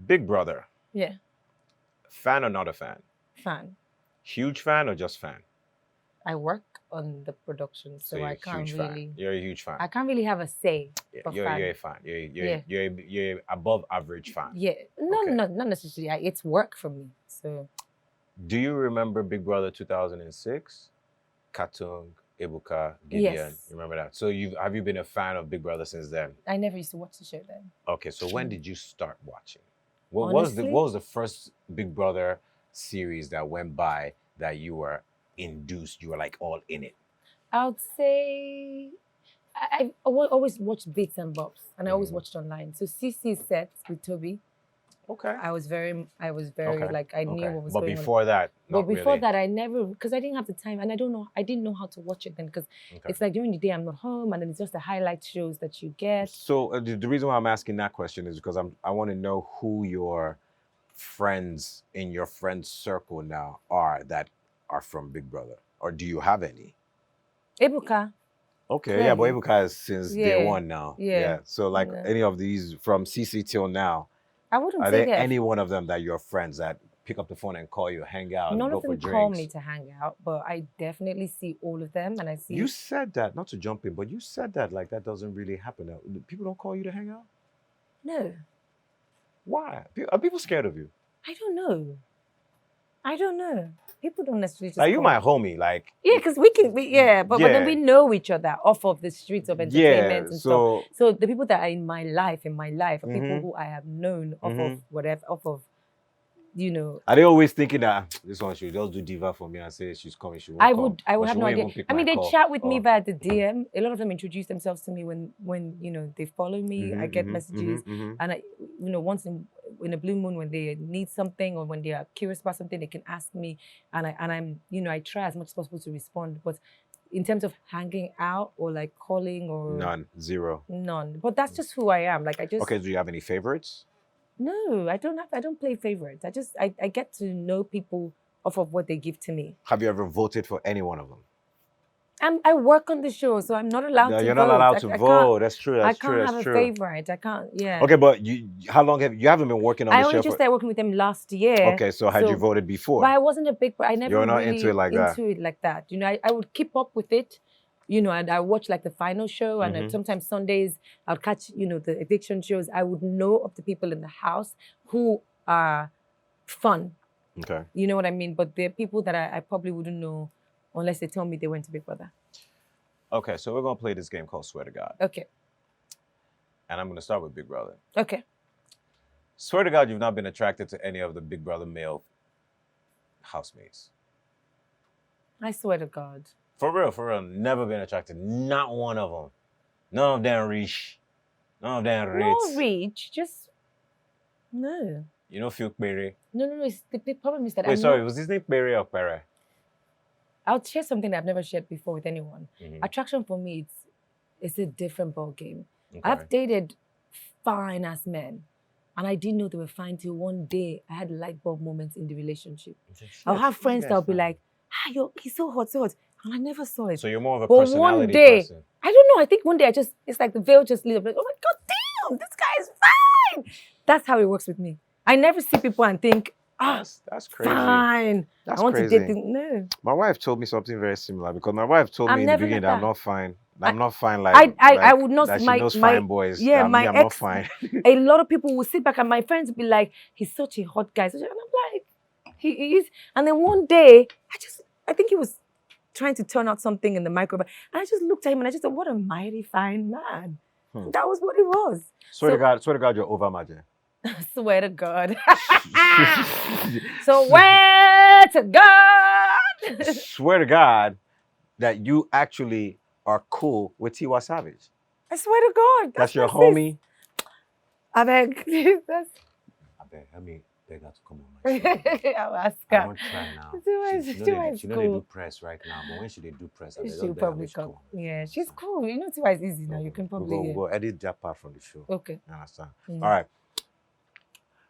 Big Brother. Yeah. Fan or not a fan? Fan. Huge fan or just fan? I work on the production, so you're I a can't huge really. fan. You're a huge fan. I can't really have a say. You're a fan. You're above average fan. Yeah. No, Okay. not necessarily. It's work for me. So. Do you remember Big Brother 2006? Katung, Ebuka, Gideon. Yes. You remember that? So have you been a fan of Big Brother since then? I never used to watch the show then. Okay, so when did you start watching? What Honestly? was the first Big Brother series that went by that you were induced, you were like all in it? I would say I always watched bits and bobs, and I always watched online. So CC set with Toby. Okay. I was very Okay. like I knew what was going on. But before that, But not before really. that, I never, because I didn't have the time, and I didn't know how to watch it then, because Okay. it's like during the day I'm not home, and then it's just the highlight shows that you get. So the reason why I'm asking that question is because I want to know who your friends in your friend circle now are that are from Big Brother, or do you have any? Ebuka, Okay, yeah, but Clearly. Ebuka is since day Yeah, one now. yeah, So like yeah. any of these from CC till now, I wouldn't are say there that. any one of them that you're friends that pick up the phone and call you, hang out, None go of for them drinks? call me to hang out, but I definitely see all of them, and I see. You said that, not to jump in, but you said that like that doesn't really happen. People don't call you to hang out? No, Why? Are people scared of you? I don't know. People don't necessarily just Like you call my me. homie, like Yeah, because but then Yeah. we know each other off of the streets of entertainment and stuff. so So the people that are in my life are people Mhm. who I have known off Mhm. of whatever, off of, you know. are they always thinking that this one should just do diva for me and say she's coming, she won't I come, would or have she no won't idea. even pick I mean, my they call? chat with me Oh. via the DM. A lot of them introduce themselves to me when you know they follow me. I get messages, and I, you know, once in a blue moon when they need something or when they are curious about something, they can ask me, and I'm, you know, I try as much as possible to respond. But in terms of hanging out or like calling or None, zero. none. But that's just who I am. Like I just Okay, do you have any favorites? no, I don't play favorites. I get to know people off of what they give to me. Have you ever voted for any one of them? I work on the show, so I'm not allowed No, to you're vote. not allowed I to can't- vote. That's true. I That's can't true. have That's a true. favorite. I can't. Yeah. Okay, but how long have you haven't been working on I the only show? just started working with them last year. Okay, so had you voted before? But I wasn't a big. I never You're not really into it like that. into it like that. You know, I would keep up with it. You know, and I watch like the final show, and Mhm. sometimes Sundays I'll catch, you know, the eviction shows. I would know of the people in the house who are fun. Okay. You know what I mean? But there are people that I probably wouldn't know unless they tell me they went to Big Brother. Okay, so we're gonna play this game called Swear to God, Okay. and I'm gonna start with Big Brother. Okay. Swear to God, you've not been attracted to any of the Big Brother male housemates. I swear to God. For real, never been attracted. Not one of them. None of them rich. None of them rich. Not rich, just no. You know, feel Pere. No. It's, the problem is that Wait, sorry, was his name Pere or Pere? I'll share something that I've never shared before with anyone. Mhm. Attraction for me, it's a different ball game. Okay. I've dated fine ass men, and I didn't know they were fine till one day I had light bulb moments in the relationship. I'll have friends that'll be like, he's so hot, and I never saw it. So you're more of a but personality one day, person. I don't know. I think one day it's like the veil just lit up. Like, oh my God, damn, this guy is fine. That's how it works with me. I never see people and think, that's crazy. Fine. That's I want crazy. to date them. No. My wife told me something very similar because my wife told me in the beginning that I'm not fine. I'm not fine like I would not. That she my, knows my, fine boys. Yeah, that my I'm ex, not fine. A lot of people will sit back and my friends will be like, he's such a hot guy. And I'm like, he is. And then one day, I think he was trying to turn out something in the microwave. And I just looked at him and I just thought, what a mighty fine man. That was what it was. Swear to God, you're over, Maje. Swear to God. Swear to God. Swear to God that you actually are cool with Tiwa Savage. I swear to God. That's your homie? I beg. I mean, they got to come on my show. I'll ask her. I won't try now. She know they do press right now, but when should they do press? She'll probably come. Yeah, she's cool. You know, Tiwa is easy now. You can probably... We'll go edit that part from the show. Okay. You understand? All right.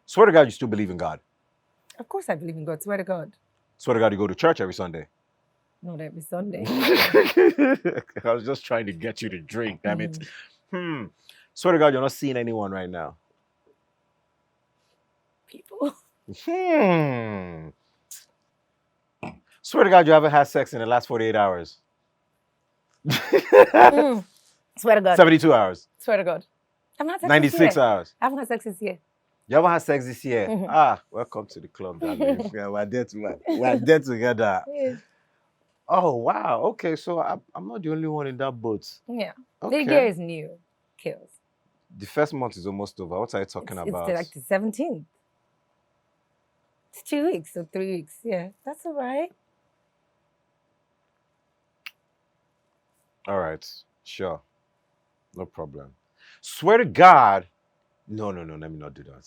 Swear to God, you still believe in God? Of course I believe in God. Swear to God. Swear to God, you go to church every Sunday? Not every Sunday. I was just trying to get you to drink, damn it. Swear to God, you're not seeing anyone right now? People. Swear to God, you haven't had sex in the last 48 hours? Swear to God. 72 hours? Swear to God. I haven't had sex 96 hours? I haven't had sex this year. You haven't had sex this year? Welcome to the club, darling. We're there together. Yeah. Oh, wow. Okay, so I'm not the only one in that boat. Yeah. Okay. The year is new. Killz. The first month is almost over. What are you talking about? It's like the 17th. It's 2 weeks or 3 weeks. Yeah, that's all right. All right. Sure. No problem. Swear to God. No, let me not do that.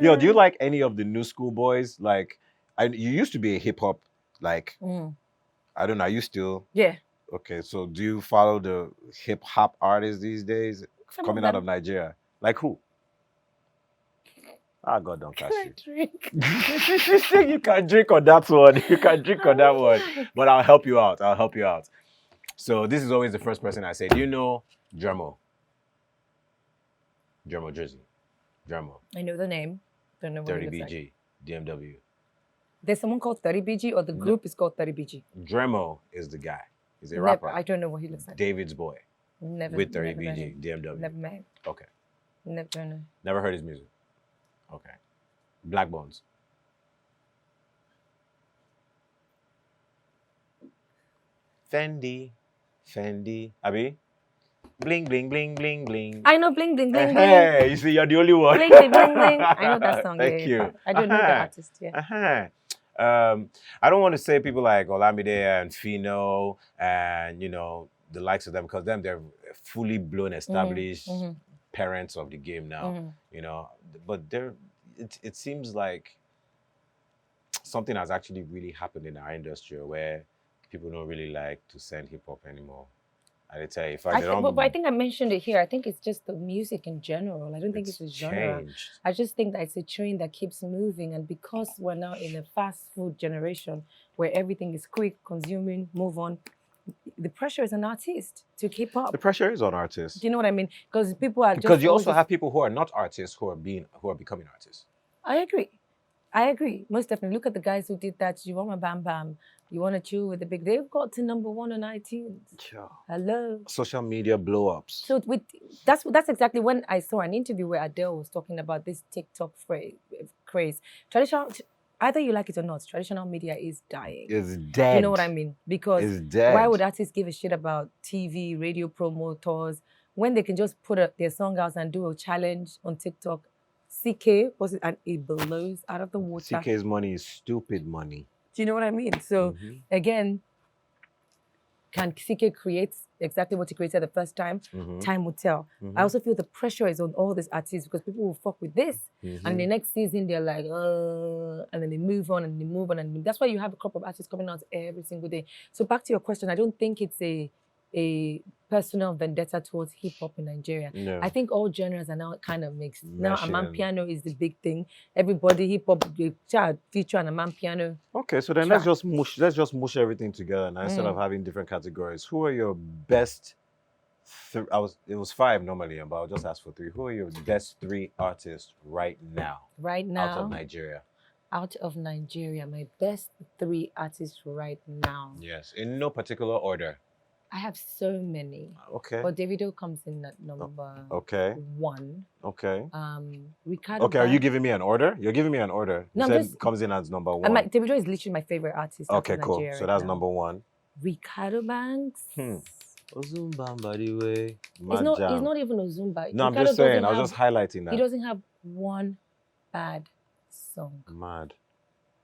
Yo, do you like any of the new school boys? Like, you used to be a hip hop, like, I don't know, are you still? Yeah. Okay, so do you follow the hip hop artists these days coming out of Nigeria? Like who? God don't catch you. Drink. You can drink on that one. You can drink on that one. But I'll help you out. So this is always the first person I say. Do you know Dremo? Dremo Jersey. Dremo. I know the name. Don't know what 30 it looks BG. like. DMW. There's someone called 30 BG or the group is called 30 BG? Dremo is the guy. He's a rapper. I don't know what he looks like. David's boy. Never. With 30 never BG. DMW. Never met him. Okay. Never know. Never heard his music. Okay. Black Bones. Fendi. Abi? Bling, bling, bling, bling, bling. I know bling, bling, bling, bling. Hey, you see, you're the only one. Bling, bling, bling, bling. I know that song. Thank you. I don't know the artist, yeah. I don't want to say people like Olamide and Fino and, you know, the likes of them because they're fully blown, established parents of the game now, you know. But it seems like something has actually really happened in our industry where people don't really like to send hip hop anymore. I tell you, but I think I mentioned it here. I think it's just the music in general. I don't think it's a genre. Changed. I just think that it's a train that keeps moving. And because we're now in a fast food generation where everything is quick, consuming, move on, the pressure is on artists to keep up. The pressure is on artists. Do you know what I mean? Because people are because you also have people who are not artists who are becoming artists. I agree. Most definitely. Look at the guys who did that. You want my Bam Bam. You want to chill with the big. They've got to #1 on iTunes. Yeah. Hello. Social media blow-ups. So that's exactly when I saw an interview where Adele was talking about this TikTok craze. Traditional, either you like it or not, traditional media is dying. It's dead. You know what I mean? Because it's dead. Why would artists give a shit about TV, radio promoters when they can just put their song out and do a challenge on TikTok, CK was it, and it blows out of the water. CK's money is stupid money. Do you know what I mean? So again, can CK create exactly what he created the first time? Time will tell. I also feel the pressure is on all these artists because people will fuck with this. And the next season, they're like, and then they move on and they move on. And that's why you have a couple of artists coming out every single day. So back to your question, I don't think it's a personal vendetta towards hip-hop in Nigeria. No. I think all genres are now kind of mixed. Now, Amapiano is the big thing. Everybody, hip-hop, feature an Amapiano. Okay, so then let's just mush everything together now instead of having different categories. Who are your best? It was 5 normally, but I'll just ask for 3. Who are your best 3 artists right now? Right now, out of Nigeria. Out of Nigeria, my best 3 artists right now. Yes, in no particular order. I have so many. Okay. But Davido comes in at number 1. Okay. Ricardo. Okay, are you giving me an order? You're giving me an order. No, comes in as number 1. And Davido is literally my favorite artist. Okay, cool. So that's number 1. Ricardo Banks. Ozumba, by the way. He's not even Ozumba. No, I'm just saying. I was just highlighting that. He doesn't have one bad song.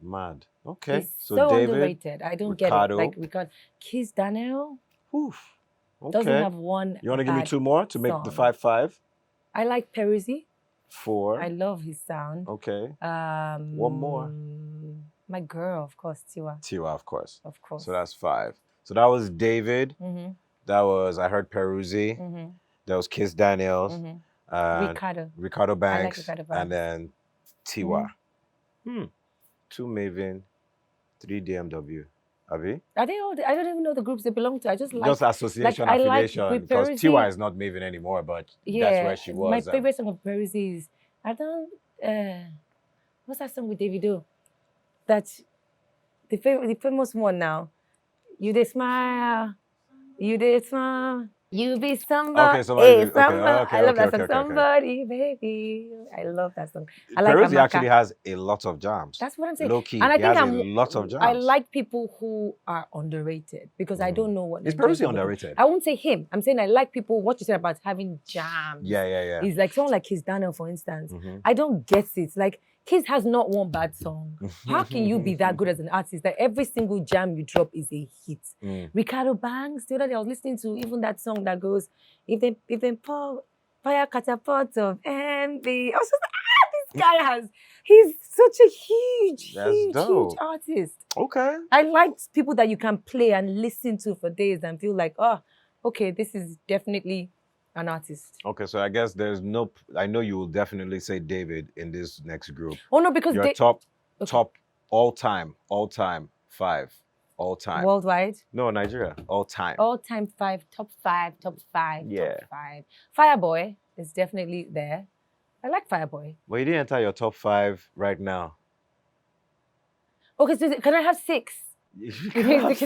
Mad. Okay. He's so David, underrated. I don't Ricardo. get it. Like Ricardo. Killz Daniel. Oof. Okay. Doesn't have one. You want to give me 2 more to make the 5-5? I like Peruzzi. 4. I love his sound. Okay. 1 more. My girl, of course, Tiwa. Tiwa, of course. Of course. So that's 5. So that was David. That was, I heard Peruzzi. That was Killz Daniels. Ricardo Banks. I like Ricardo Banks. And then Tiwa. 2 Maven, 3 DMW. Abi? Are they all? I don't even know the groups they belong to. I just like association, affiliation. Because Tiwa is not Maven anymore, but that's where she was. My favorite song of Peruzzi is what's that song with Davido? That's the famous one now. You dey smile, you dey smile. You be somebody. Okay, somebody. I love that song. Somebody, baby. I love that song. I like Peruzzi actually has a lot of jams. That's what I'm saying. Low key. And I think he has a lot of jams. I like people who are underrated because I don't know what. Is Peruzzi underrated? I won't say him. I'm saying I like people. What you said about having jams. Yeah. He's like someone like Killz Daniel, for instance. I don't get it. Like Killz has not one bad song. How can you be that good as an artist that every single jam you drop is a hit? Ricardo Banks, the other day I was listening to even that song that goes, if they pour fire catapult of envy. I was just like, this guy he's such a huge artist. Okay. I like people that you can play and listen to for days and feel like, oh, okay, this is definitely an artist. Okay, so I guess I know you will definitely say David in this next group. Oh no, because your top all time 5. All time. Worldwide? No, Nigeria. All time. All time 5, top 5. Yeah. Top 5. Fireboy is definitely there. I like Fireboy. But you didn't enter your top 5 right now. Okay, so can I have 6? Can I have 6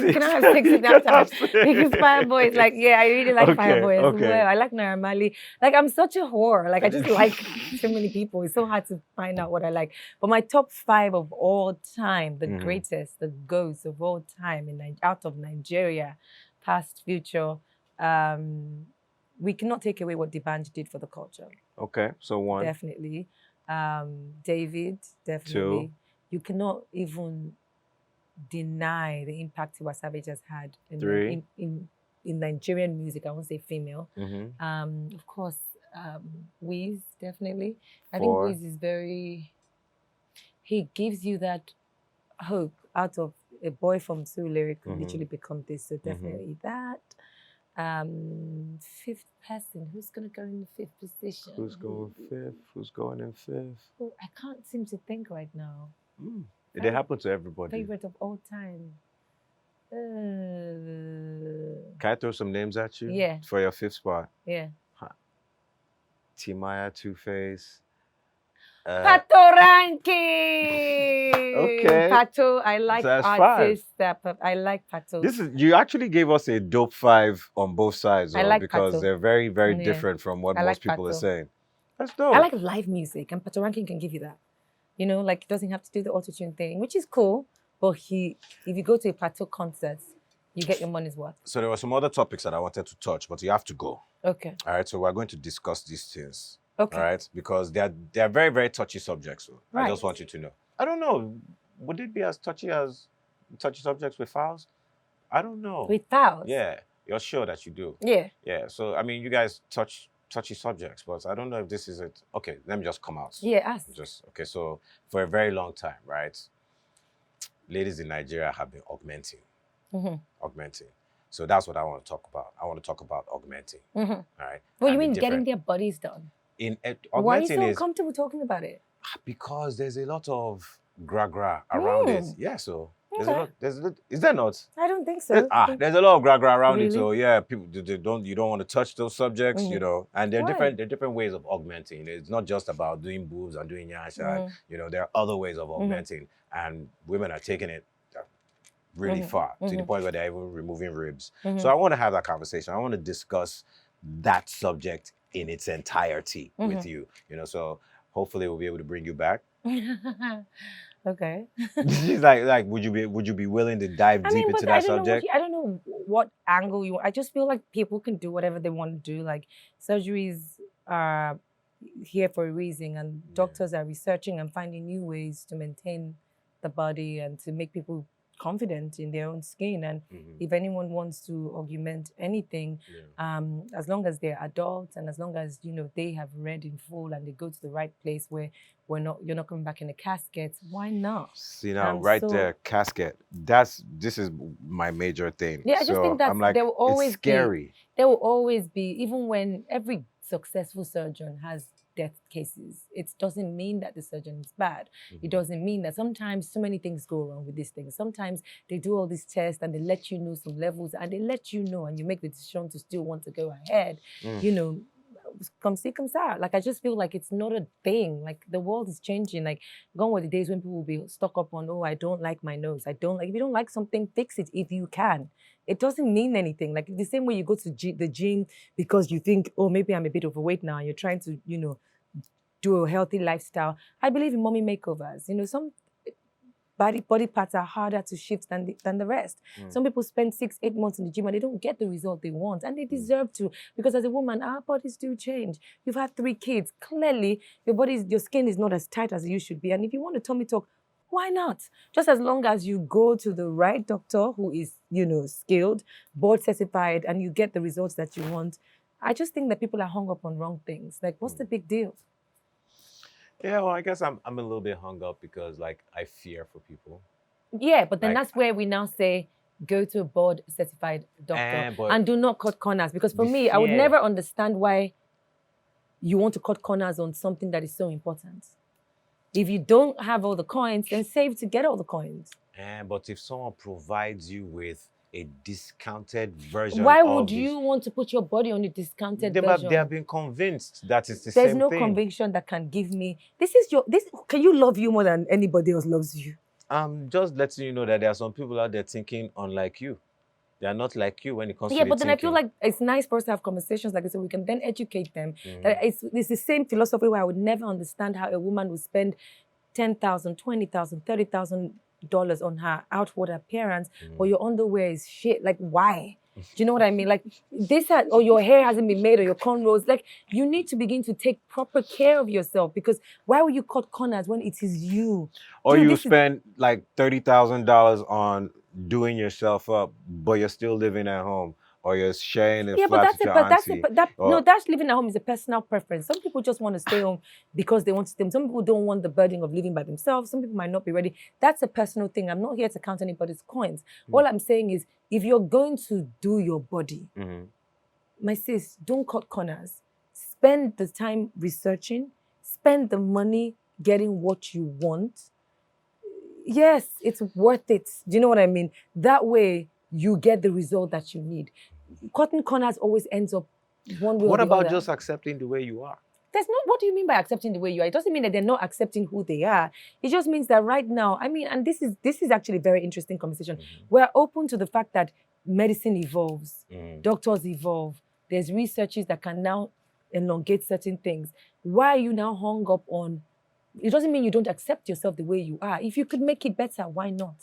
in that time? Because Fireboy is like, yeah, I really like Fireboy as well. I like Naira Marley. Like, I'm such a whore. Like, I just like so many people. It's so hard to find out what I like. But my top 5 of all time, the greatest, the GOATs of all time out of Nigeria, past, future, we cannot take away what D'banj did for the culture. Okay, so 1. Definitely. David, definitely. 2. You cannot even deny the impact Tiwa Savage has had in Nigerian music. I won't say female. Of course, Wiz, definitely. I think Wiz is he gives you that hope out of a boy from Surulere could literally become this. So definitely that. 5th person. Who's going to go in the 5th position? Who's going 5th? Who's going in 5th? Oh, I can't seem to think right now. It happened to everybody. Favorite of all time. Can I throw some names at you? Yeah. For your 5th spot? Yeah. Timaya, Two-Face. Pato Ranking. Okay. Pato, I like so artists. I like Pato. You actually gave us a dope 5 on both sides, I like because Pato. they're very, very different from what most people are saying. That's dope. I like live music, and Pato Ranking can give you that. You know, like it doesn't have to do the auto-tune thing, which is cool. But if you go to a Pato concert, you get your money's worth. So there were some other topics that I wanted to touch, but you have to go. Okay. All right, so we're going to discuss these things. Okay. All right, because they're very, very touchy subjects. So I just Right. want you to know. I don't know. Would it be as touchy subjects with files? I don't know. With fouls. Yeah, you're sure that you do. Yeah. Yeah. So I mean, you guys touch touchy subjects, but I don't know if this is it. Okay, let me just come out. Yeah. Ask. Just okay. So for a very long time, right? Ladies in Nigeria have been augmenting. Augmenting. So that's what I want to talk about. I want to talk about augmenting. All right. What do you And the mean getting different- their bodies done? in Why are you augmenting so is uncomfortable talking about it? because there's a lot of gra around it. Yeah, so there's a Okay. lot. Is there not? I don't think so. There's a lot of gra around it. Really? So yeah, people you don't want to touch those subjects, you know. And there are Why? different ways of augmenting. It's not just about doing boobs and doing yash. You know, there are other ways of augmenting, and women are taking it really far to the point where they're even removing ribs. So I want to have that conversation. I want to discuss that subject in its entirety with you. You know, so hopefully we'll be able to bring you back. Okay. She's like, would you be willing to dive deep into that subject? I don't know what angle you want. I just feel like people can do whatever they want to do. Like surgeries are here for a reason, and doctors are researching and finding new ways to maintain the body and to make people confident in their own skin. And if anyone wants to augment anything, as long as they're adults and as long as they have read in full and they go to the right place where you're not coming back in a casket, why not? See now, right there, casket. This is my major thing. Yeah, I just think that I'm like, there will always it's scary. There will always be, even when every successful surgeon has death cases, it doesn't mean that the surgeon is bad. It doesn't mean that sometimes so many things go wrong with these things. Sometimes they do all these tests and they let you know some levels and they let you know and you make the decision to still want to go ahead. Come see, come out. Like, I just feel like it's not a thing. Like, the world is changing. Like, gone were the days when people will be stuck up on, oh, I don't like my nose. If you don't like something, fix it if you can. It doesn't mean anything. Like, the same way you go to the gym because you think, oh, maybe I'm a bit overweight now. And you're trying to, do a healthy lifestyle. I believe in mommy makeovers. Some body parts are harder to shift than the rest. Some people spend 6-8 months in the gym and they don't get the result they want, and they deserve to, because as a woman, our bodies do change. You've had 3 kids. Clearly, your skin is not as tight as you should be. And if you want a tummy tuck, why not? Just as long as you go to the right doctor who is, skilled, board certified, and you get the results that you want. I just think that people are hung up on wrong things. Like, what's the big deal? Yeah, well, I guess I'm a little bit hung up because, like, I fear for people. Yeah, but then that's where we now say, go to a board certified doctor and do not cut corners. Because for me, I would never understand why you want to cut corners on something that is so important. If you don't have all the coins, then save to get all the coins. But if someone provides you with a discounted version, why would you want to put your body on a discounted version? They have been convinced that it's the There's same no thing. conviction that can give me, can you love you more than anybody else loves you? I'm just letting you know that there are some people out there thinking unlike you. They are not like you when it comes to but then I feel like it's nice for us to have conversations like this so we can then educate them. That it's the same philosophy where I would never understand how a woman would spend $10,000, $20,000, $30,000 on her outward appearance, but your underwear is shit. Like, why? Do you know what I mean? Like, or your hair hasn't been made, or your cornrows. Like, you need to begin to take proper care of yourself, because why will you cut corners when it is you? Or you spend like $30,000 on doing yourself up, but you're still living at home. Or you're sharing a flat with your auntie. That's living at home is a personal preference. Some people just want to stay home because they want to stay. Some people don't want the burden of living by themselves. Some people might not be ready. That's a personal thing. I'm not here to count anybody's coins. All I'm saying is, if you're going to do your body, my sis, don't cut corners. Spend the time researching. Spend the money getting what you want. Yes, it's worth it. Do you know what I mean? That way, you get the result that you need. Cutting corners always ends up one way or the other. What about just accepting the way you are? What do you mean by accepting the way you are? It doesn't mean that they're not accepting who they are. It just means that right now, and this is actually a very interesting conversation. We're open to the fact that medicine evolves, doctors evolve. There's researches that can now elongate certain things. Why are you now hung up on? It doesn't mean you don't accept yourself the way you are. If you could make it better, why not?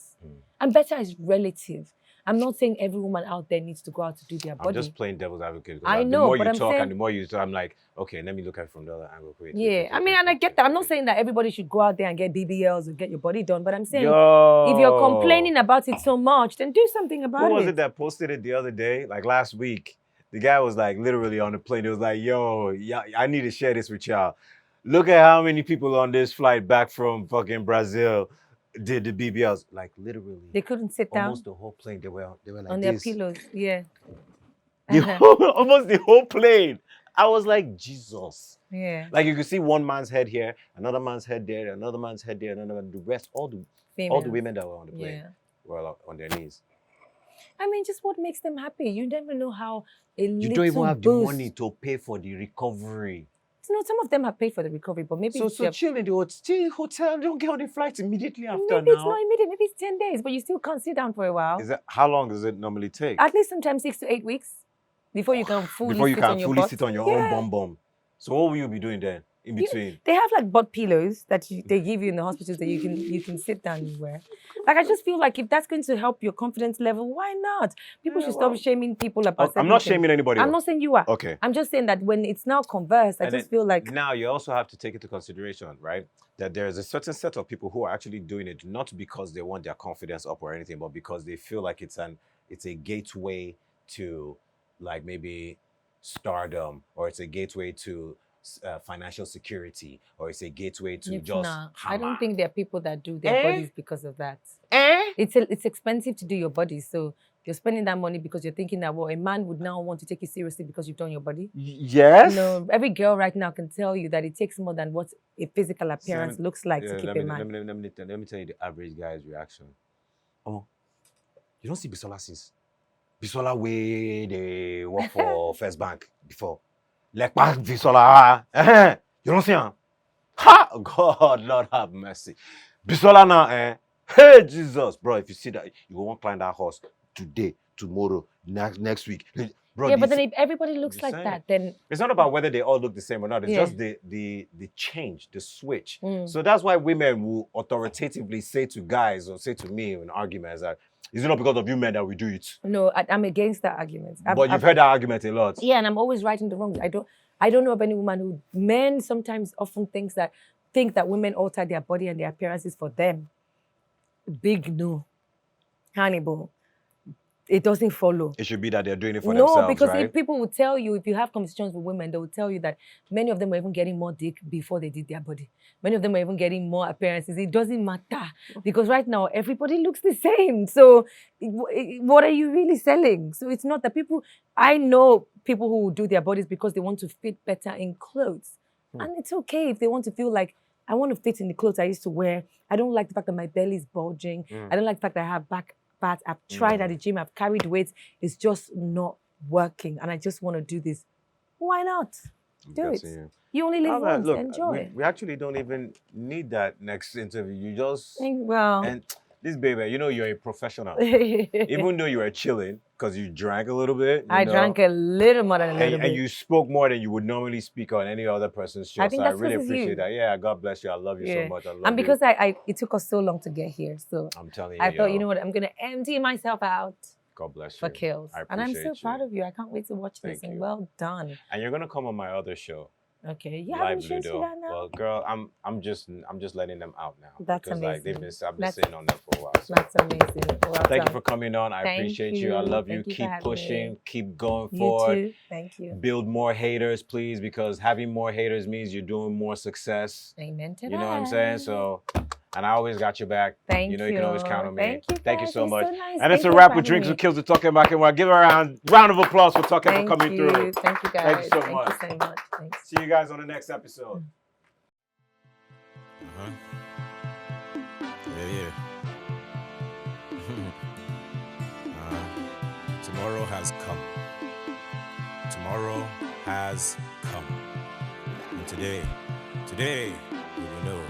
And better is relative. I'm not saying every woman out there needs to go out to do their body. I'm just playing devil's advocate. I know, the more but you I'm talk saying, and the more you talk, I'm like, okay, let me look at it from the other angle. Yeah, I mean, and I get that. I'm not saying that everybody should go out there and get BBLs or get your body done, but I'm saying if you're complaining about it so much, then do something about it. Who was it that posted it the other day, like last week? The guy was like literally on the plane. He was like, yo, yeah, I need to share this with y'all. Look at how many people on this flight back from fucking Brazil did the BBLs. Like literally. They couldn't sit down. Almost the whole plane. They were like on their pillows. Yeah. Almost the whole plane. I was like, Jesus. Yeah. Like you could see one man's head here, another man's head there, another man's head there, another. The rest, all the women that were on the plane were on their knees. I mean, just what makes them happy. You never know how you don't even have the money to pay for the recovery. You know, some of them have paid for the recovery, but maybe so chill in the hotel. Don't get on the flight immediately after. Maybe it's not immediate. Maybe it's 10 days, but you still can't sit down for a while. How long does it normally take? At least sometimes 6 to 8 weeks before you can fully sit on your own bum. So what will you be doing then in between? They have like butt pillows that they give you in the hospitals that you can sit down and wear. Like I just feel like if that's going to help your confidence level, why not? People should stop shaming people about. I'm not shaming anybody. I'm not saying you are. Okay. I'm just saying that when it's now conversed, I just feel like now you also have to take into consideration, right, that there is a certain set of people who are actually doing it not because they want their confidence up or anything, but because they feel like it's a gateway to like maybe stardom, or it's a gateway to financial security, or it's a gateway to I don't think there are people that do their bodies because of that. It's expensive to do your body, so you're spending that money because you're thinking that, well, a man would now want to take you seriously because you've done your body. Yes. Every girl right now can tell you that it takes more than what a physical appearance looks like to keep a man. Let me tell you the average guy's reaction. Oh, you don't see Bisola since. Bisola way they work for First Bank before. Like Bisola, you don't see him? Ha! God, Lord have mercy. Bisola now, hey Jesus, bro, if you see that, you won't climb that horse today, tomorrow, next week. Bro, but then if everybody looks like that, then it's not about whether they all look the same or not. It's just the change, the switch. So that's why women will authoritatively say to guys or say to me in arguments that, is it not because of you men that we do it? No, I'm against that argument. But you've heard that argument a lot. Yeah, and I'm always right in the wrong. I don't know of any woman who, men sometimes often think that women alter their body and their appearances for them. Big no. Hannibal. It doesn't follow. It should be that they're doing it for themselves, No, because right? if people will tell you, if you have conversations with women, they will tell you that many of them were even getting more dick before they did their body. Many of them were even getting more appearances. It doesn't matter because right now everybody looks the same. So what are you really selling? So it's not that people, I know people who will do their bodies because they want to fit better in clothes. And it's okay if they want to feel like, I want to fit in the clothes I used to wear. I don't like the fact that my belly is bulging. I don't like the fact that I have back fat. I've tried at the gym. I've carried weights. It's just not working. And I just want to do this. Why not? Do it. You only live once. Look, enjoy. We actually don't even need that next interview. You just... Well... And this baby, you know you're a professional. Even though you were chilling, because you drank a little bit. I drank a little more than a little bit. And you spoke more than you would normally speak on any other person's show. I think that's really appreciate that. Yeah, God bless you. I love you so much. I love and because it took us so long to get here. So I'm telling you. I thought, you know what, I'm going to empty myself out. God bless you. For Killz. And I'm so proud of you. I can't wait to watch this. And well done. And you're going to come on my other show. Okay, you haven't shown that now. Well, girl, I'm just letting them out now. That's amazing. Like I've been sitting on them for a while. So. That's amazing. Well Thank you for coming on. I appreciate you. I love you. Keep pushing. Keep going forward. You too. Thank you. Build more haters, please, because having more haters means you're doing more success. Amen to that. You know what I'm saying? So, and I always got your back. Thank you. You know you can always count on me. Thank you so much. So nice. And it's a wrap with Drinks with Killz with Toke Makinwa. Give her a round of applause for Toke for coming through. Thank you, guys. Thank you so much. Thank you so much. Thanks. See you guys on the next episode. Yeah. Tomorrow has come. Tomorrow has come. And today, we will know